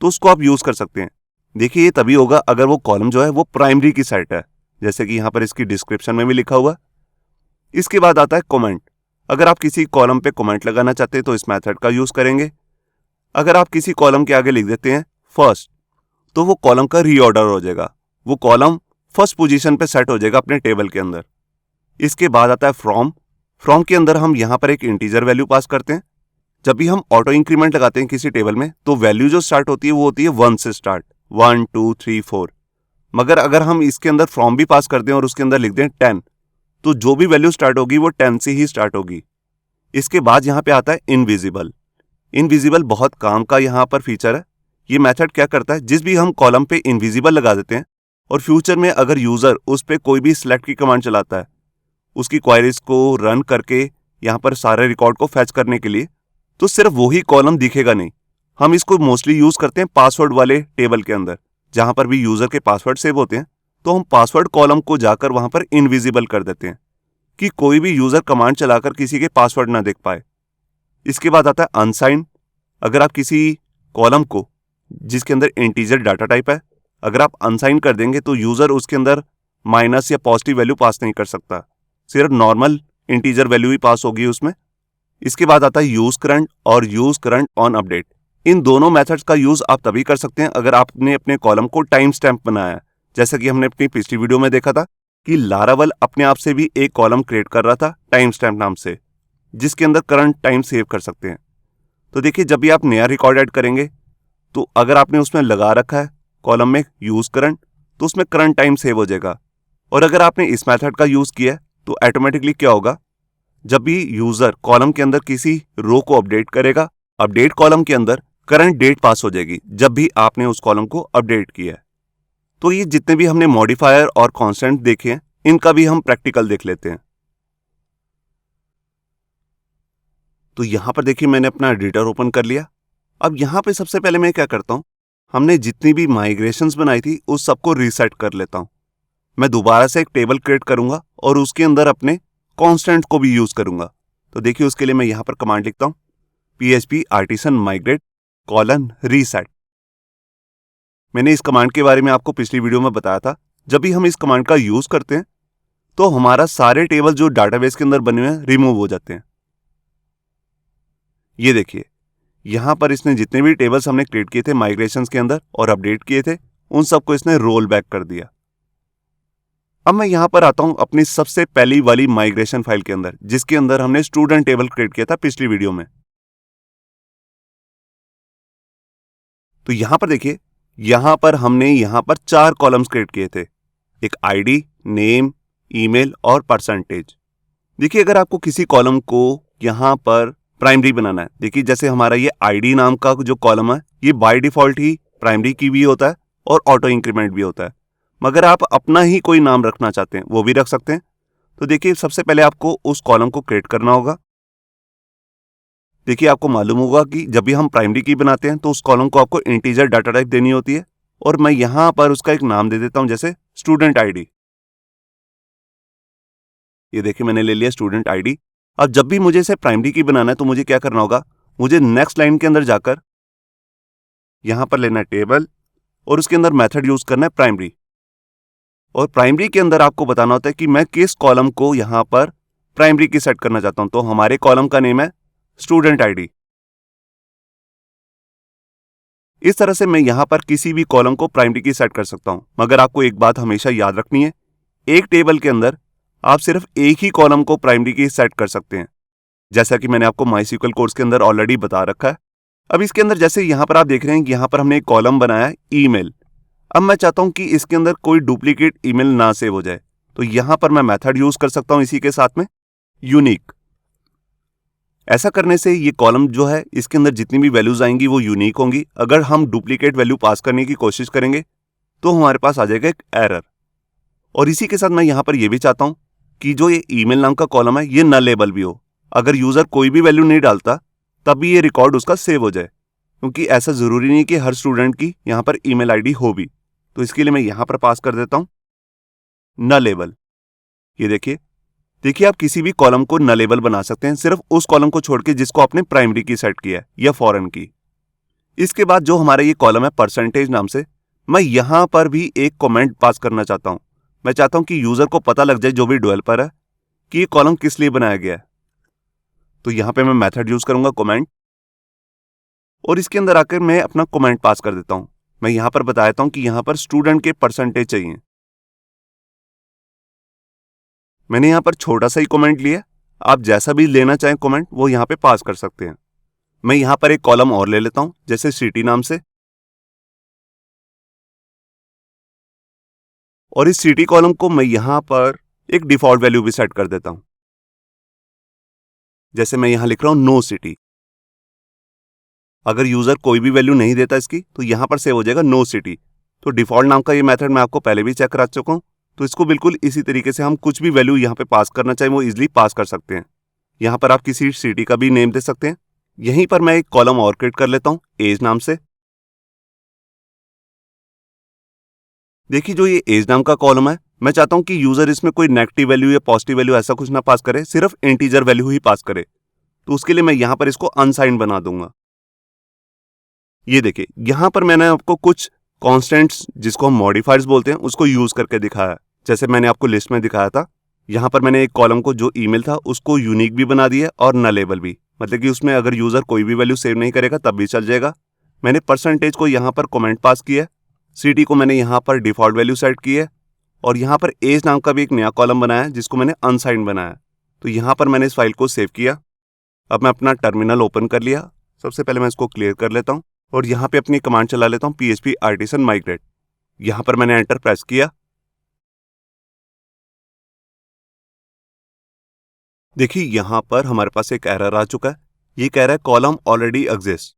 तो उसको आप यूज कर सकते हैं। देखिए ये तभी होगा अगर वो कॉलम जो है वो प्राइमरी की सेट है, जैसे कि यहाँ पर इसकी डिस्क्रिप्शन में भी लिखा हुआ। इसके बाद आता है कमेंट। अगर आप किसी कॉलम पे कमेंट लगाना चाहते हैं तो इस मेथड का यूज करेंगे। अगर आप किसी कॉलम के आगे लिख देते हैं फर्स्ट तो वो कॉलम का रीऑर्डर हो जाएगा, वो कॉलम फर्स्ट पोजीशन पे सेट हो जाएगा अपने टेबल के अंदर। इसके बाद आता है फ्रॉम के अंदर हम यहाँ पर एक इंटीजर वैल्यू पास करते हैं। जब भी हम ऑटो इंक्रीमेंट लगाते हैं किसी टेबल में तो वैल्यू जो स्टार्ट होती है वो होती है 1 से स्टार्ट, 1 2 3 4। मगर अगर हम इसके अंदर फ्रॉम भी पास कर दें और उसके अंदर लिख दें 10 तो जो भी वैल्यू स्टार्ट होगी वो 10 से ही स्टार्ट होगी। इसके बाद यहाँ पे आता है इनविजिबल। इनविजिबल बहुत काम का यहाँ पर फीचर है। ये मेथड क्या करता है, जिस भी हम कॉलम पे इनविजिबल लगा देते हैं और फ्यूचर में अगर यूजर उस पर कोई भी सिलेक्ट की कमांड चलाता है उसकी क्वायरीज को रन करके यहाँ पर सारे रिकॉर्ड को फैच करने के लिए, तो सिर्फ वही कॉलम दिखेगा नहीं। हम इसको मोस्टली यूज करते हैं पासवर्ड वाले टेबल के अंदर, जहां पर भी यूजर के पासवर्ड सेव होते हैं तो हम पासवर्ड कॉलम को जाकर वहां पर इनविजिबल कर देते हैं कि कोई भी यूजर कमांड चलाकर किसी के पासवर्ड ना देख पाए। इसके बाद आता है अनसाइन। अगर आप किसी कॉलम को जिसके अंदर इंटीजर डाटा टाइप है अगर आप अनसाइन कर देंगे तो यूजर उसके अंदर माइनस या पॉजिटिव वैल्यू पास नहीं कर सकता, सिर्फ नॉर्मल इंटीजर वैल्यू ही पास होगी उसमें। इसके बाद आता है यूज करंट और यूज करंट ऑन अपडेट। इन दोनों मेथड्स का यूज आप तभी कर सकते हैं अगर आपने अपने कॉलम को टाइम स्टैम्प बनाया है। जैसा कि हमने अपनी पिछली वीडियो में देखा था कि लारावल अपने आप से भी एक कॉलम क्रिएट कर रहा था टाइम स्टैम्प नाम से, जिसके अंदर करंट टाइम सेव कर सकते हैं। तो देखिए जब भी आप नया रिकॉर्ड ऐड करेंगे तो अगर आपने उसमें लगा रखा है कॉलम में यूज करंट तो उसमें करंट टाइम सेव हो जाएगा। और अगर आपने इस मेथड का यूज किया है तो ऑटोमेटिकली क्या होगा, जब भी यूजर कॉलम के अंदर किसी रो को अपडेट करेगा, अपडेट कॉलम के अंदर करंट डेट पास हो जाएगी जब भी आपने उस कॉलम को अपडेट किया है। तो ये जितने भी हमने मॉडिफायर और कांस्टेंट देखे हैं इनका भी हम प्रैक्टिकल देख लेते हैं। तो यहां पर देखिए मैंने अपना एडिटर ओपन कर लिया। अब यहां पे सबसे पहले मैं क्या करता हूं, हमने जितनी भी माइग्रेशंस बनाई थी उस सबको रीसेट कर लेता हूं। मैं दोबारा से एक टेबल क्रिएट करूंगा और उसके अंदर अपने कांस्टेंट को भी यूज करूंगा। तो देखिए उसके लिए मैं यहाँ पर कमांड लिखता हूँ PHP artisan migrate :reset। मैंने इस कमांड के बारे में आपको पिछली वीडियो में बताया था। जब भी हम इस कमांड का यूज करते हैं तो हमारा सारे टेबल जो डाटाबेस के अंदर बने हुए हैं रिमूव हो जाते हैं। ये देखिए यहां पर इसने जितने भी टेबल्स हमने क्रिएट किए थे माइग्रेशंस के अंदर और अपडेट किए थे उन सबको इसने रोल बैक कर दिया। अब मैं यहां पर आता हूं अपनी सबसे पहली वाली माइग्रेशन फाइल के अंदर जिसके अंदर हमने स्टूडेंट टेबल क्रिएट किया था पिछली वीडियो में। तो यहां पर देखिए यहां पर हमने यहां पर 4 कॉलम्स क्रिएट किए थे, एक आईडी, नेम, ईमेल और परसेंटेज। देखिए अगर आपको किसी कॉलम को यहां पर प्राइमरी बनाना है, देखिए जैसे हमारा ये आईडी नाम का जो कॉलम है ये बाय डिफॉल्ट ही प्राइमरी की भी होता है और ऑटो इंक्रीमेंट भी होता है, मगर आप अपना ही कोई नाम रखना चाहते हैं वो भी रख सकते हैं। तो देखिए सबसे पहले आपको उस कॉलम को क्रिएट करना होगा। देखिए आपको मालूम होगा कि जब भी हम प्राइमरी की बनाते हैं तो उस कॉलम को आपको इंटीजर डाटा टाइप देनी होती है और मैं यहां पर उसका एक नाम दे देता हूं जैसे स्टूडेंट आईडी। ये देखिए मैंने ले लिया स्टूडेंट आईडी। अब जब भी मुझे इसे प्राइमरी की बनाना है तो मुझे क्या करना होगा, मुझे नेक्स्ट लाइन के अंदर जाकर यहां पर लेना है टेबल और उसके अंदर मेथड यूज करना है प्राइमरी। और प्राइमरी के अंदर आपको बताना होता है कि मैं किस कॉलम को यहां पर प्राइमरी की सेट करना चाहता हूं। तो हमारे कॉलम का नेम है स्टूडेंट आईडी। इस तरह से मैं यहां पर किसी भी कॉलम को प्राइमरी की सेट कर सकता हूं, मगर आपको एक बात हमेशा याद रखनी है, एक टेबल के अंदर आप सिर्फ एक ही कॉलम को प्राइमरी की सेट कर सकते हैं, जैसा कि मैंने आपको MySQL कोर्स के अंदर ऑलरेडी बता रखा है। अब इसके अंदर जैसे यहां पर आप देख रहे हैं कि यहां पर हमने एक कॉलम बनाया है ईमेल। अब मैं चाहता हूं कि इसके अंदर कोई डुप्लीकेट ईमेल ना सेव हो जाए, तो यहां पर मैं मेथड यूज कर सकता हूं इसी के साथ में यूनिक। ऐसा करने से ये कॉलम जो है इसके अंदर जितनी भी वैल्यूज आएंगी वो यूनिक होंगी। अगर हम डुप्लीकेट वैल्यू पास करने की कोशिश करेंगे तो हमारे पास आ जाएगा एक एरर। और इसी के साथ मैं यहां पर यह भी चाहता हूं कि जो ये ईमेल नाम का कॉलम है ये नलेबल भी हो। अगर यूजर कोई भी वैल्यू नहीं डालता तब भी ये रिकॉर्ड उसका सेव हो जाए, क्योंकि ऐसा जरूरी नहीं कि हर स्टूडेंट की यहां पर ईमेल आईडी हो भी। तो इसके लिए मैं यहां पर पास कर देता हूं नलेबल। ये देखिए आप किसी भी कॉलम को नलेबल बना सकते हैं सिर्फ उस कॉलम को छोड़ के जिसको आपने प्राइमरी की सेट किया है या फॉरेन की। इसके बाद जो हमारा ये कॉलम है परसेंटेज नाम से, मैं यहां पर भी एक कमेंट पास करना चाहता हूं। मैं चाहता हूं कि यूजर को पता लग जाए जो भी डेवलपर है कि ये कॉलम किस लिए बनाया गया है। तो यहां पे मैं मेथड यूज करूंगा कमेंट और इसके अंदर आकर मैं अपना कमेंट पास कर देता हूं। मैं यहां पर बता देता हूं कि यहां पर स्टूडेंट के परसेंटेज चाहिए। मैंने यहां पर छोटा सा ही कमेंट लिया, आप जैसा भी लेना चाहें कमेंट वो यहां पे पास कर सकते हैं। मैं यहां पर एक कॉलम और ले लेता हूं जैसे सिटी नाम से, और इस सिटी कॉलम को मैं यहां पर एक डिफॉल्ट वैल्यू भी सेट कर देता हूं, जैसे मैं यहां लिख रहा हूं नो सिटी। अगर यूजर कोई भी वैल्यू नहीं देता इसकी तो यहां पर सेव हो जाएगा नो सिटी। तो डिफॉल्ट नाम का ये मेथड मैं आपको पहले भी चेक करा चुका हूं, तो इसको बिल्कुल इसी तरीके से हम कुछ भी वैल्यू यहां पे पास करना चाहें वो इजिली पास कर सकते हैं। यहां पर आप किसी सिटी का भी नेम दे सकते हैं। यहीं पर मैं एक कॉलम और क्रिएट कर लेता हूं एज नाम से। देखिए जो ये एज नाम का कॉलम है, मैं चाहता हूं कि यूजर इसमें कोई नेगेटिव वैल्यू या पॉजिटिव वैल्यू ऐसा कुछ ना पास करे, सिर्फ इंटीजर वैल्यू ही पास करे। तो उसके लिए मैं यहां पर इसको अनसाइंड बना दूंगा। ये देखिए यहां पर मैंने आपको कुछ कॉन्स्टेंट्स जिसको हम मॉडिफायर्स बोलते हैं उसको यूज करके दिखाया, जैसे मैंने आपको लिस्ट में दिखाया था। यहां पर मैंने एक कॉलम को जो ईमेल था उसको यूनिक भी बना दिया और नलेबल भी, मतलब कि उसमें अगर यूजर कोई भी वैल्यू सेव नहीं करेगा तब भी चल जाएगा। मैंने परसेंटेज को यहां पर कमेंट पास किया है, सिटी को मैंने यहां पर डिफॉल्ट वैल्यू सेट की है और यहां पर एज नाम का भी एक नया कॉलम बनाया है जिसको मैंने अनसाइंड बनाया। तो यहां पर मैंने इस फाइल को सेव किया। अब मैं अपना टर्मिनल ओपन कर लिया। सबसे पहले मैं इसको क्लियर कर लेता हूं और यहां पे अपनी कमांड चला लेता हूं PHP artisan migrate। यहां पर मैंने एंटर प्रेस किया। देखिए यहां पर हमारे पास एक एरर आ चुका है, ये कह रहा है कॉलम ऑलरेडी एग्जिस्ट।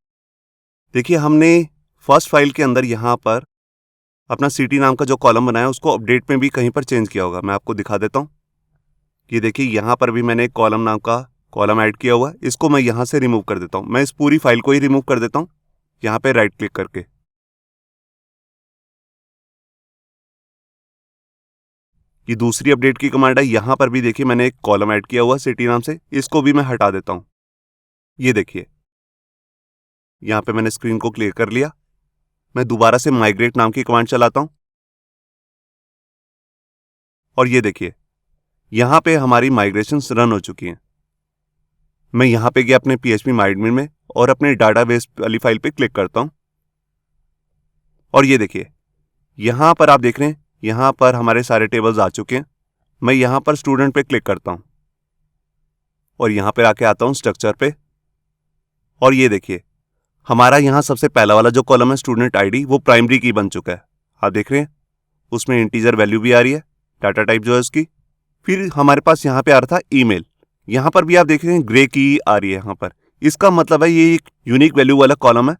देखिए हमने फर्स्ट फाइल के अंदर यहां पर अपना सिटी नाम का जो कॉलम बनाया उसको अपडेट में भी कहीं पर चेंज किया होगा। मैं आपको दिखा देता हूं। ये देखिए यहां पर भी मैंने एक कॉलम नाम का कॉलम ऐड किया हुआ है, इसको मैं यहां से रिमूव कर देता हूं। मैं इस पूरी फाइल को ही रिमूव कर देता हूं यहां पे राइट क्लिक करके। ये दूसरी अपडेट की कमांड है। यहाँ पर भी देखिए मैंने एक कॉलम ऐड किया हुआ सिटी नाम से, इसको भी मैं हटा देता हूँ। ये देखिए यहाँ पे मैंने स्क्रीन को क्लियर कर लिया। मैं दोबारा से माइग्रेट नाम की कमांड चलाता हूँ और ये देखिए यहाँ पे हमारी माइग्रेशंस रन हो चुकी हैं। मैं यहाँ पे गया अपने PHP MyAdmin में और अपने डाटाबेस वाली फाइल पे क्लिक करता हूँ और ये देखिए यहाँ पर आप देख रहे हैं, यहाँ पर हमारे सारे टेबल्स आ चुके हैं। मैं यहाँ पर स्टूडेंट पे क्लिक करता हूँ और यहाँ पे आके आता हूँ स्ट्रक्चर पे और ये देखिए हमारा यहाँ सबसे पहला वाला जो कॉलम है स्टूडेंट आईडी, वो प्राइमरी की बन चुका है। आप देख रहे हैं उसमें इंटीजर वैल्यू भी आ रही है, डाटा टाइप जो है उसकी। फिर हमारे पास यहाँ पे आ रहा था ईमेल, यहाँ पर भी आप देख रहे हैं ग्रे की आ रही है यहाँ पर। इसका मतलब है ये एक यूनिक वैल्यू वाला कॉलम है।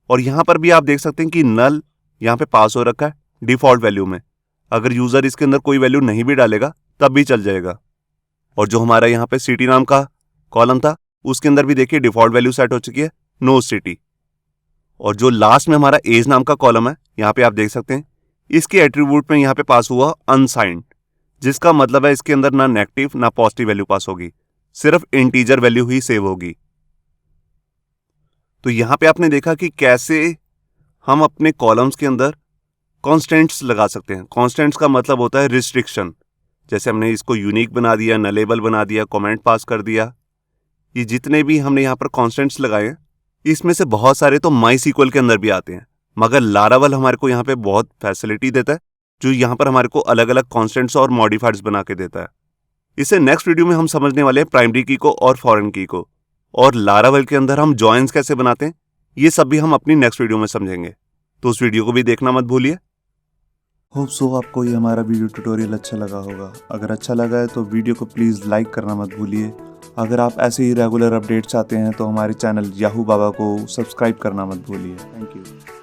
और यहाँ पर भी आप देख सकते हैं कि नल यहाँ पे पास हो रखा है डिफॉल्ट वैल्यू में। अगर यूजर इसके अंदर कोई वैल्यू नहीं भी डालेगा तब भी चल जाएगा। और जो हमारा यहाँ पे सिटी नाम का कॉलम था उसके अंदर भी देखिए डिफॉल्ट वैल्यू सेट हो चुकी है, नो सिटी। और जो लास्ट में हमारा एज नाम का कॉलम है यहाँ पे आप देख सकते हैं इसके एट्रीब्यूट में यहाँ पे पास हुआ अनसाइंड, जिसका मतलब है इसके अंदर ना नेगेटिव ना पॉजिटिव वैल्यू पास होगी, सिर्फ इंटीजर वैल्यू ही सेव होगी। तो यहाँ पे आपने देखा कि कैसे हम अपने कॉलम्स के अंदर कॉन्स्टेंट्स लगा सकते हैं। कॉन्स्टेंट्स का मतलब होता है रिस्ट्रिक्शन। जैसे हमने इसको यूनिक बना दिया, नलेबल बना दिया, कमेंट पास कर दिया। ये जितने भी हमने यहाँ पर कॉन्स्टेंट्स लगाए हैं इसमें से बहुत सारे तो MySQL के अंदर भी आते हैं, मगर लारावल हमारे को यहाँ पे बहुत फैसिलिटी देता है जो यहाँ पर हमारे को अलग अलग कॉन्स्टेंट्स और मॉडिफायर्स बना के देता है। इसे नेक्स्ट वीडियो में हम समझने वाले हैं प्राइमरी की को और फॉरेन की को, और लारावल के अंदर हम जॉइंस कैसे बनाते हैं ये सब भी हम अपनी नेक्स्ट वीडियो में समझेंगे। तो उस वीडियो को भी देखना मत भूलिए। होप सो आपको ये हमारा वीडियो ट्यूटोरियल अच्छा लगा होगा। अगर अच्छा लगा है तो वीडियो को प्लीज़ लाइक करना मत भूलिए। अगर आप ऐसे ही रेगुलर अपडेट चाहते हैं तो हमारे चैनल याहू बाबा को सब्सक्राइब करना मत भूलिए। Thank you.